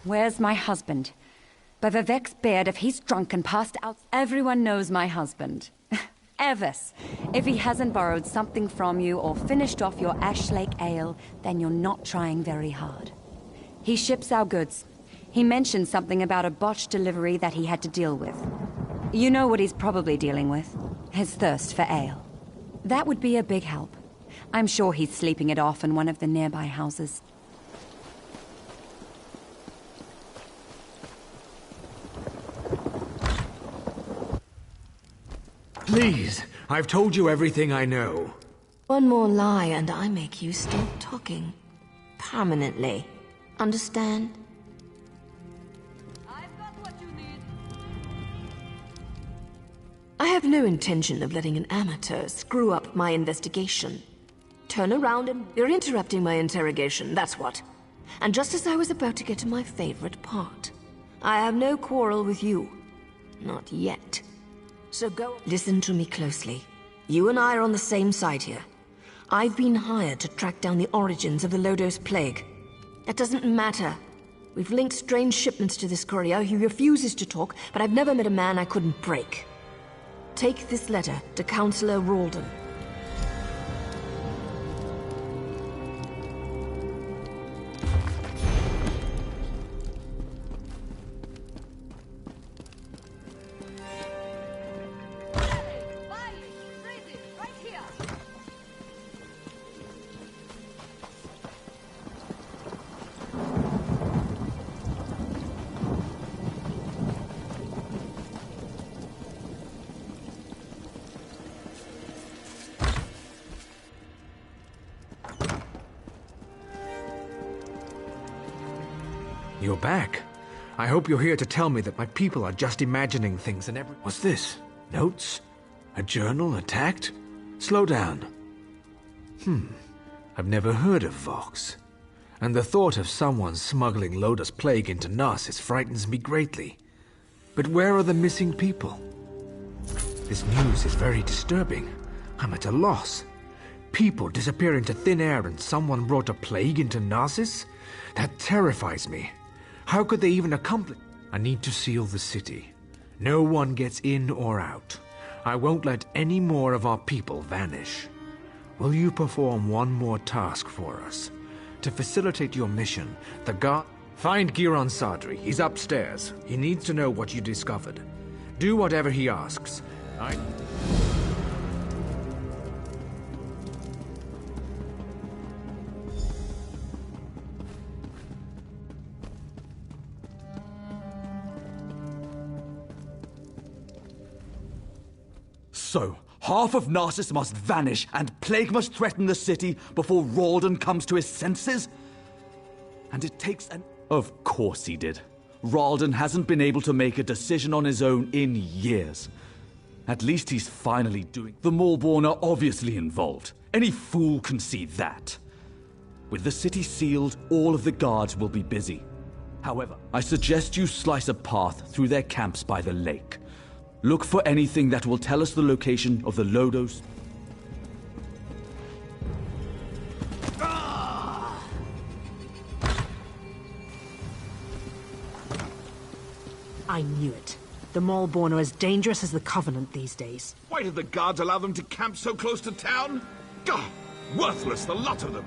Where's my husband? By Vivek's beard, if he's drunk and passed out, everyone knows my husband. Evis, if he hasn't borrowed something from you or finished off your Ash Lake ale, then you're not trying very hard. He ships our goods. He mentioned something about a botched delivery that he had to deal with. You know what he's probably dealing with. His thirst for ale. That would be a big help. I'm sure he's sleeping it off in one of the nearby houses. Please, I've told you everything I know. One more lie and I make you stop talking. Permanently. Understand? I have no intention of letting an amateur screw up my investigation. Turn around and you're interrupting my interrogation, that's what. And just as I was about to get to my favorite part. I have no quarrel with you. Not yet. So go. Listen to me closely. You and I are on the same side here. I've been hired to track down the origins of the Lodos Plague. That doesn't matter. We've linked strange shipments to this courier. He refuses to talk, but I've never met a man I couldn't break. Take this letter to Councillor Ralden. You're back. I hope you're here to tell me that my people are just imagining things and What's this? Notes? A journal attacked? Slow down. I've never heard of Vox. And the thought of someone smuggling Lodos Plague into Narcissus frightens me greatly. But where are the missing people? This news is very disturbing. I'm at a loss. People disappear into thin air and someone brought a plague into Narcissus? That terrifies me. How could they even accomplish? I need to seal the city. No one gets in or out. I won't let any more of our people vanish. Will you perform one more task for us? To facilitate your mission, the guard... Find Giron Sadri. He's upstairs. He needs to know what you discovered. Do whatever he asks. So, half of Narcissus must vanish, and plague must threaten the city before Ralden comes to his senses? And it takes an... Of course he did. Ralden hasn't been able to make a decision on his own in years. At least he's finally doing... The Maulborn are obviously involved. Any fool can see that. With the city sealed, all of the guards will be busy. However, I suggest you slice a path through their camps by the lake. Look for anything that will tell us the location of the Lodos. I knew it. The Maulborn are as dangerous as the Covenant these days. Why did the guards allow them to camp so close to town? Gah! Worthless, the lot of them!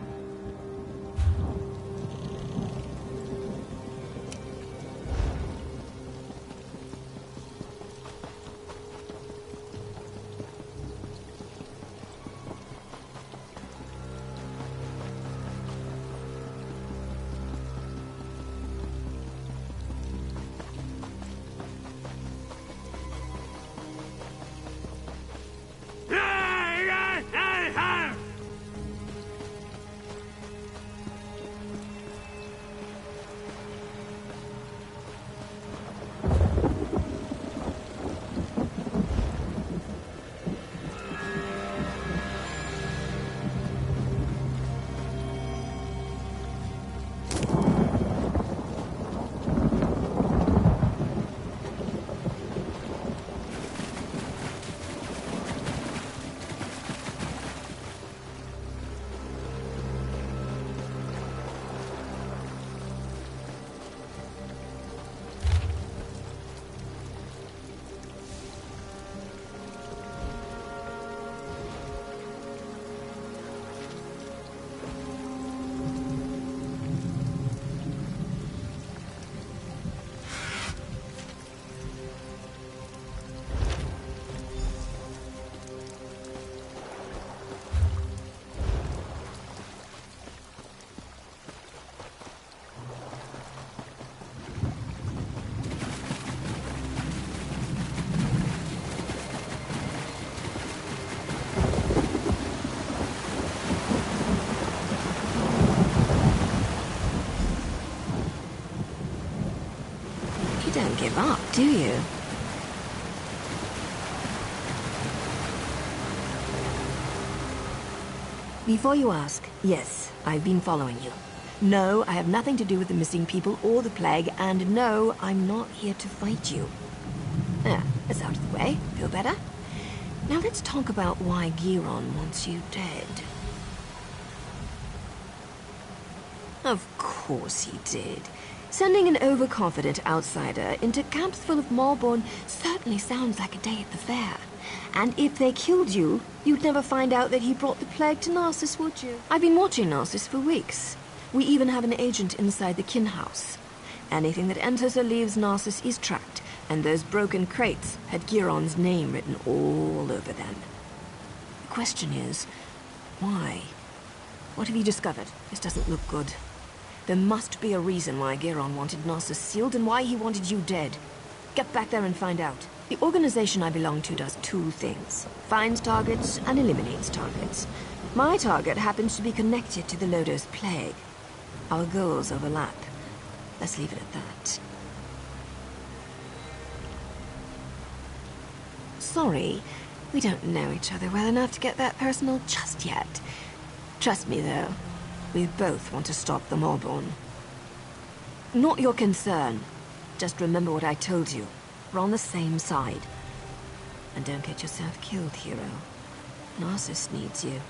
You don't give up, do you? Before you ask, yes, I've been following you. No, I have nothing to do with the missing people or the plague, and no, I'm not here to fight you. There, that's out of the way. Feel better? Now let's talk about why Giron wants you dead. Of course he did. Sending an overconfident outsider into camps full of Maulborn certainly sounds like a day at the fair. And if they killed you, you'd never find out that he brought the plague to Narcissus, would you? I've been watching Narcissus for weeks. We even have an agent inside the kin house. Anything that enters or leaves Narcissus is tracked, and those broken crates had Giron's name written all over them. The question is, why? What have you discovered? This doesn't look good. There must be a reason why Giron wanted Narcissus sealed and why he wanted you dead. Get back there and find out. The organization I belong to does two things. Finds targets and eliminates targets. My target happens to be connected to the Lodo's plague. Our goals overlap. Let's leave it at that. Sorry, we don't know each other well enough to get that personal just yet. Trust me, though. We both want to stop the Maulborn. Not your concern. Just remember what I told you. We're on the same side. And don't get yourself killed, hero. Narcissus needs you.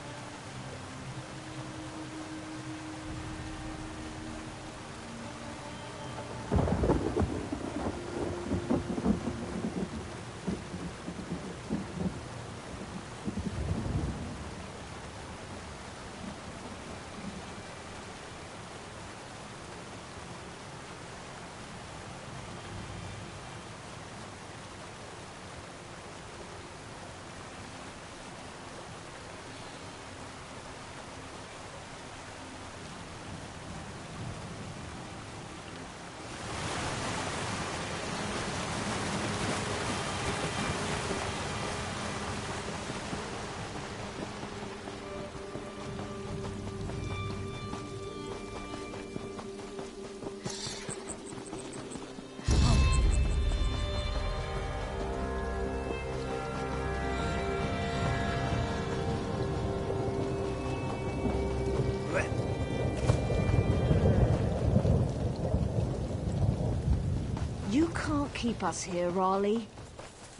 You can't keep us here, Raleigh.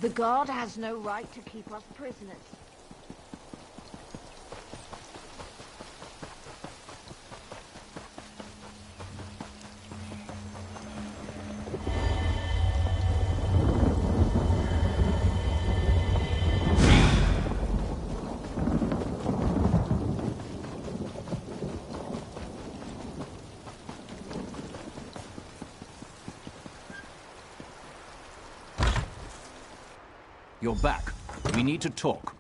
The guard has no right to keep us prisoners. You're back. We need to talk.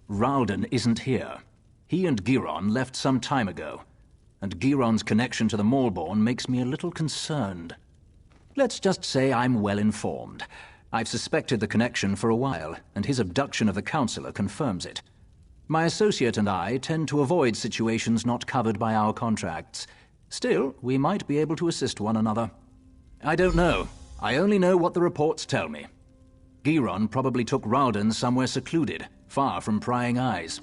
Ralden isn't here. He and Giron left some time ago, and Giron's connection to the Maulborn makes me a little concerned. Let's just say I'm well informed. I've suspected the connection for a while, and his abduction of the Councillor confirms it. My associate and I tend to avoid situations not covered by our contracts. Still, we might be able to assist one another. I don't know. I only know what the reports tell me. Giron probably took Ralden somewhere secluded, far from prying eyes.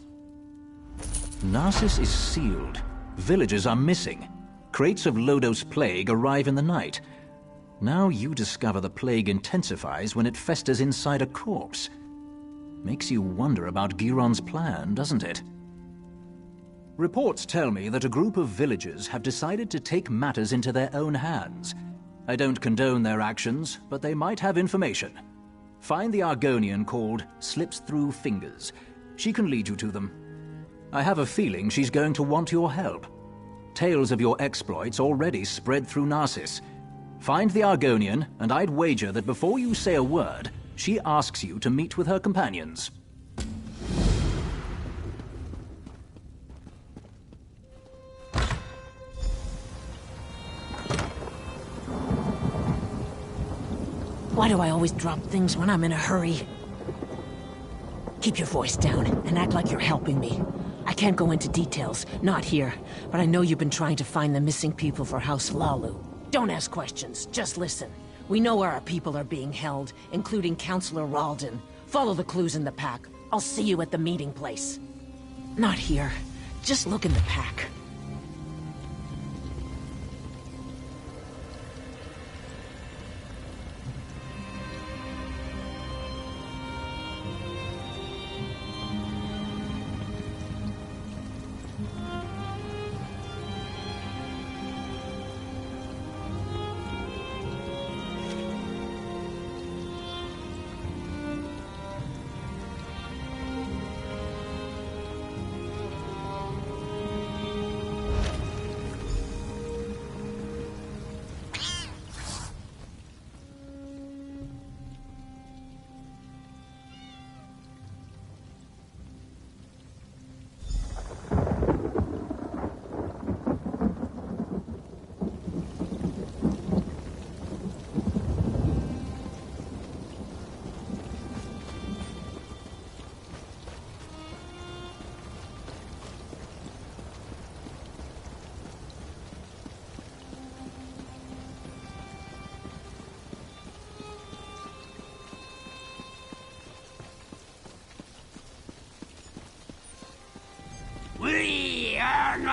Narcissus is sealed. Villagers are missing. Crates of Lodo's plague arrive in the night. Now you discover the plague intensifies when it festers inside a corpse. Makes you wonder about Giron's plan, doesn't it? Reports tell me that a group of villagers have decided to take matters into their own hands. I don't condone their actions, but they might have information. Find the Argonian called Slips Through Fingers. She can lead you to them. I have a feeling she's going to want your help. Tales of your exploits already spread through Narcissus. Find the Argonian, and I'd wager that before you say a word, she asks you to meet with her companions. Why do I always drop things when I'm in a hurry? Keep your voice down and act like you're helping me. I can't go into details, not here, but I know you've been trying to find the missing people for House Lalu. Don't ask questions, just listen. We know where our people are being held, including Councillor Ralden. Follow the clues in the pack. I'll see you at the meeting place. Not here. Just look in the pack.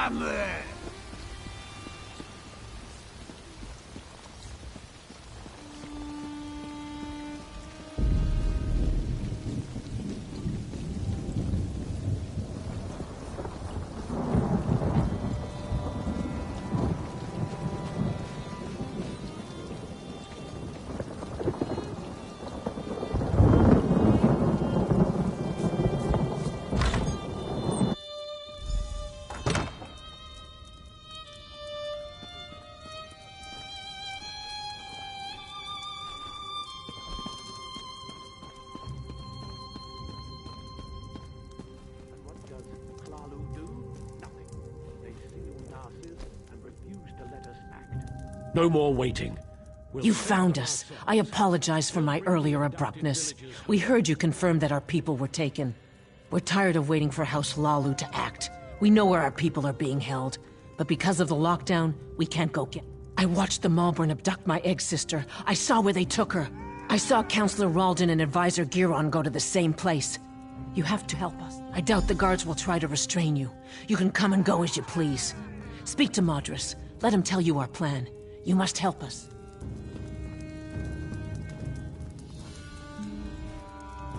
Stand there! No more waiting. You found us. I apologize for my earlier abruptness. We heard you confirm that our people were taken. We're tired of waiting for House Lalu to act. We know where our people are being held, but because of the lockdown, we can't go get... I watched the Malborn abduct my egg sister. I saw where they took her. I saw Councillor Ralden and Advisor Giron go to the same place. You have to help us. I doubt the guards will try to restrain you. You can come and go as you please. Speak to Madras. Let him tell you our plan. You must help us.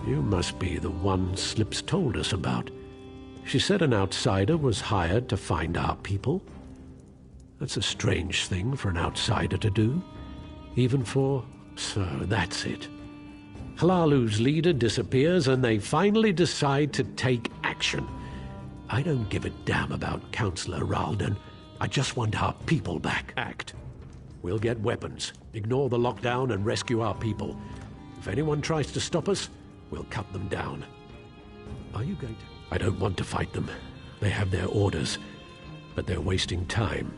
You must be the one Slips told us about. She said an outsider was hired to find our people. That's a strange thing for an outsider to do. Even for... So, that's it. Hlaalu's leader disappears and they finally decide to take action. I don't give a damn about Councillor Ralden. I just want our people back. Act. We'll get weapons, ignore the lockdown and rescue our people. If anyone tries to stop us, we'll cut them down. Are you going to... I don't want to fight them. They have their orders, but they're wasting time.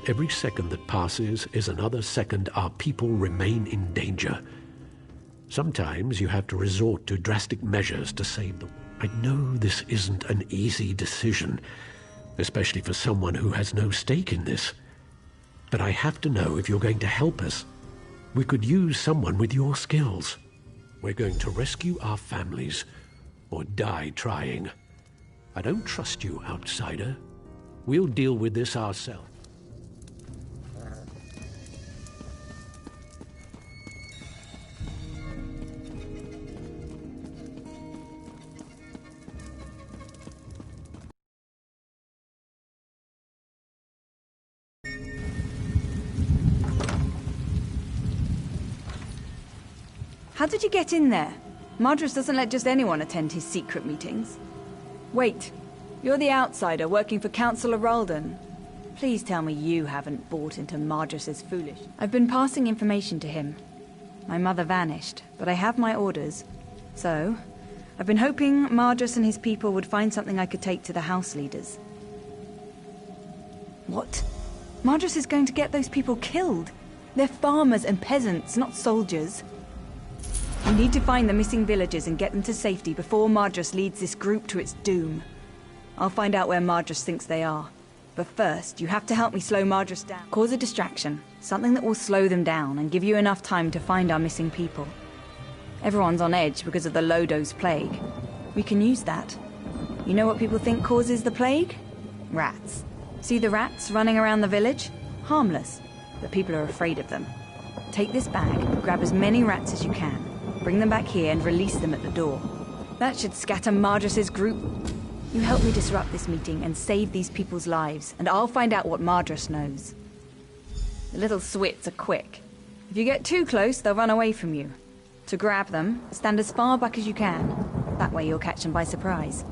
Every second that passes is another second our people remain in danger. Sometimes you have to resort to drastic measures to save them. I know this isn't an easy decision, especially for someone who has no stake in this. But I have to know if you're going to help us. We could use someone with your skills. We're going to rescue our families, or die trying. I don't trust you, outsider. We'll deal with this ourselves. How did you get in there? Madras doesn't let just anyone attend his secret meetings. Wait, you're the outsider working for Councillor Ralden. Please tell me you haven't bought into Madras's foolish. I've been passing information to him. My mother vanished, but I have my orders. So, I've been hoping Madras and his people would find something I could take to the house leaders. What? Madras is going to get those people killed. They're farmers and peasants, not soldiers. We need to find the missing villagers and get them to safety before Madras leads this group to its doom. I'll find out where Madras thinks they are. But first, you have to help me slow Madras down. Cause a distraction, something that will slow them down and give you enough time to find our missing people. Everyone's on edge because of the Lodo's plague. We can use that. You know what people think causes the plague? Rats. See the rats running around the village? Harmless, but people are afraid of them. Take this bag, grab as many rats as you can. Bring them back here and release them at the door. That should scatter Madras's group. You help me disrupt this meeting and save these people's lives, and I'll find out what Madras knows. The little swits are quick. If you get too close, they'll run away from you. To grab them, stand as far back as you can. That way you'll catch them by surprise.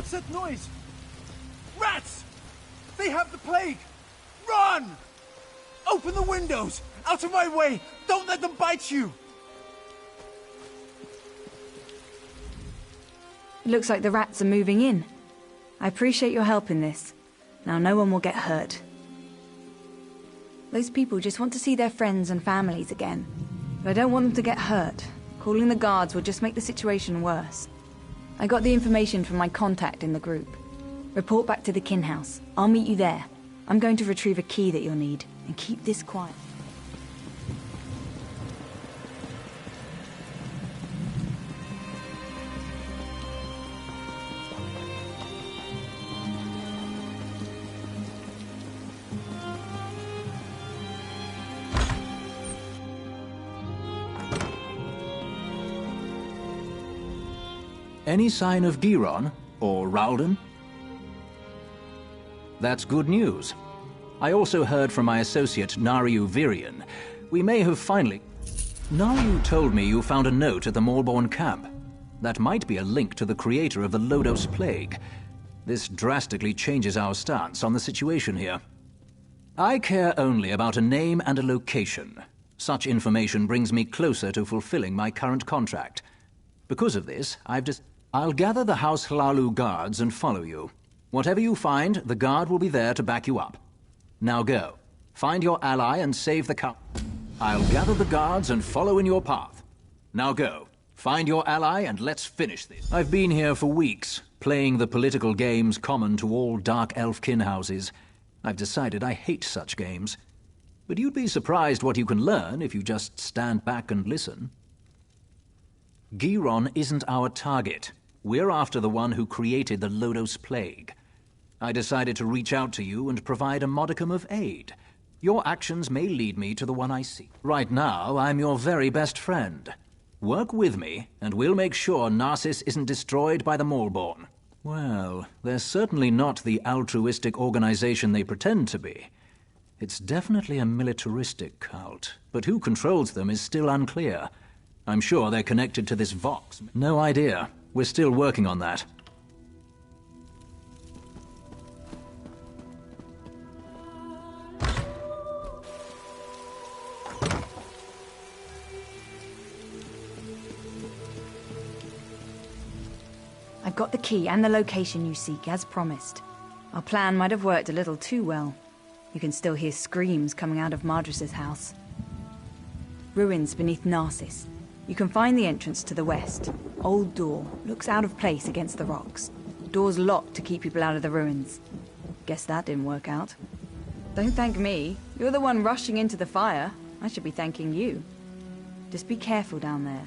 What's that noise? Rats! They have the plague! Run! Open the windows! Out of my way! Don't let them bite you! It looks like the rats are moving in. I appreciate your help in this. Now no one will get hurt. Those people just want to see their friends and families again. But I don't want them to get hurt. Calling the guards will just make the situation worse. I got the information from my contact in the group. Report back to the kin house. I'll meet you there. I'm going to retrieve a key that you'll need, and keep this quiet. Any sign of Giron or Ralden? That's good news. I also heard from my associate Nariu Virian. We may have finally... Nariu told me you found a note at the Malborn camp. That might be a link to the creator of the Lodos Plague. This drastically changes our stance on the situation here. I care only about a name and a location. Such information brings me closer to fulfilling my current contract. Because of this, I'll gather the House Hlalu guards and follow you. Whatever you find, the guard will be there to back you up. Now go. Find your ally and save the cup. I'll gather the guards and follow in your path. Now go. Find your ally and let's finish this. I've been here for weeks, playing the political games common to all Dark Elf kin houses. I've decided I hate such games. But you'd be surprised what you can learn if you just stand back and listen. Giron isn't our target. We're after the one who created the Lodos Plague. I decided to reach out to you and provide a modicum of aid. Your actions may lead me to the one I seek. Right now, I'm your very best friend. Work with me, and we'll make sure Narcissus isn't destroyed by the Malborn. Well, they're certainly not the altruistic organization they pretend to be. It's definitely a militaristic cult, but who controls them is still unclear. I'm sure they're connected to this Vox. No idea. We're still working on that. I've got the key and the location you seek, as promised. Our plan might have worked a little too well. You can still hear screams coming out of Mardrus's house. Ruins beneath Narcissus. You can find the entrance to the west. Old door. Looks out of place against the rocks. Door's locked to keep people out of the ruins. Guess that didn't work out. Don't thank me. You're the one rushing into the fire. I should be thanking you. Just be careful down there.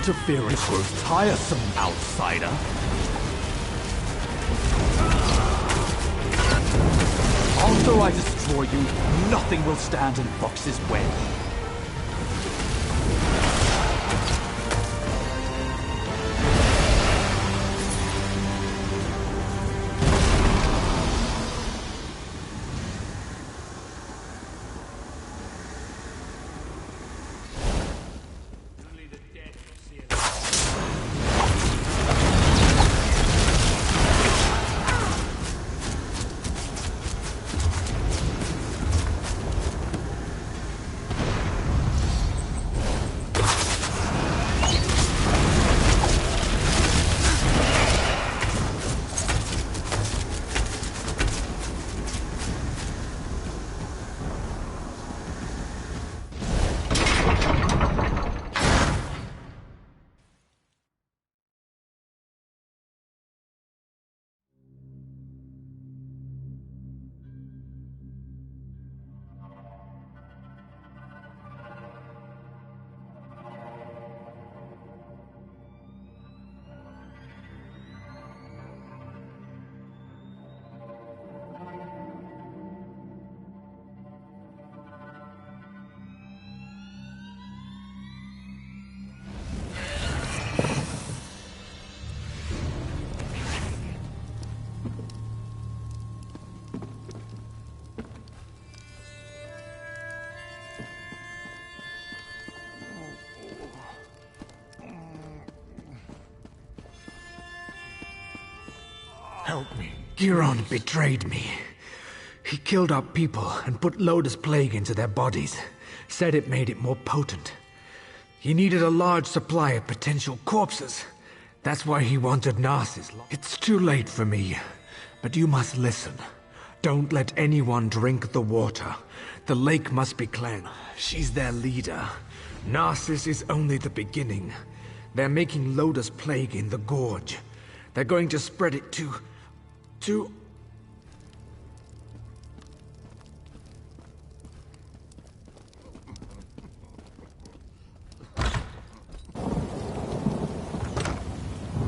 interference grows tiresome, outsider. After I destroy you, nothing will stand in Fox's way. Help me. Giron betrayed me. He killed our people and put Lotus Plague into their bodies. Said it made it more potent. He needed a large supply of potential corpses. That's why he wanted Narcissus. It's too late for me, but you must listen. Don't let anyone drink the water. The lake must be cleansed. She's their leader. Narcissus is only the beginning. They're making Lotus Plague in the gorge. They're going to spread it to...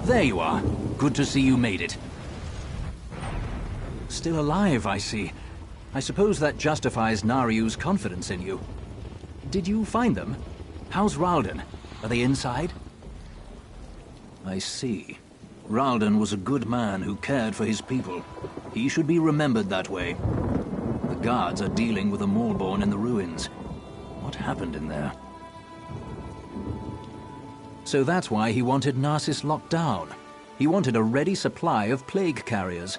There you are. Good to see you made it. Still alive, I see. I suppose that justifies Nariu's confidence in you. Did you find them? How's Ralden? Are they inside? I see. Ralden was a good man who cared for his people. He should be remembered that way. The guards are dealing with a Maulborn in the ruins. What happened in there? So that's why he wanted Narcissus locked down. He wanted a ready supply of plague carriers.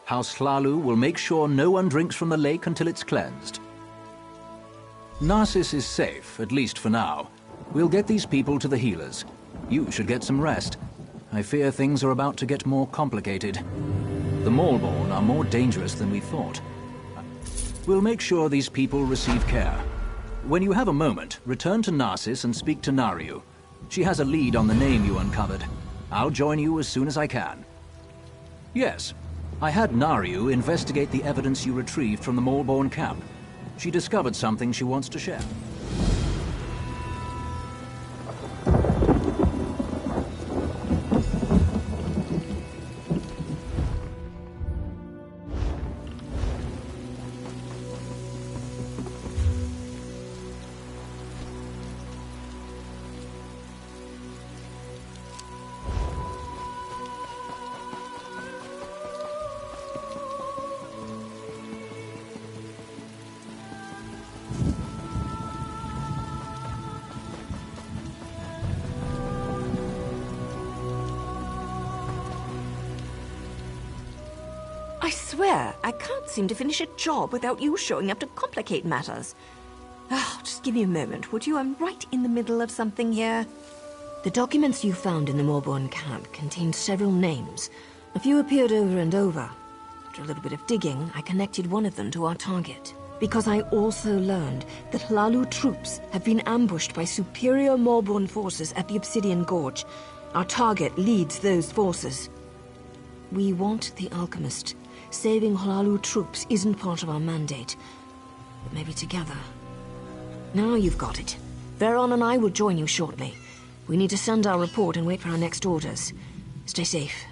House Hlalu will make sure no one drinks from the lake until it's cleansed. Narcissus is safe, at least for now. We'll get these people to the healers. You should get some rest. I fear things are about to get more complicated. The Maulborn are more dangerous than we thought. We'll make sure these people receive care. When you have a moment, return to Narcissus and speak to Nariu. She has a lead on the name you uncovered. I'll join you as soon as I can. Yes, I had Nariu investigate the evidence you retrieved from the Maulborn camp. She discovered something she wants to share. I swear, I can't seem to finish a job without you showing up to complicate matters. Oh, just give me a moment, would you? I'm right in the middle of something here. The documents you found in the Maulborn camp contained several names. A few appeared over and over. After a little bit of digging, I connected one of them to our target. Because I also learned that Hlalu troops have been ambushed by superior Maulborn forces at the Obsidian Gorge. Our target leads those forces. We want the Alchemist. Saving Hlalu troops isn't part of our mandate. But maybe together. Now you've got it. Veron and I will join you shortly. We need to send our report and wait for our next orders. Stay safe.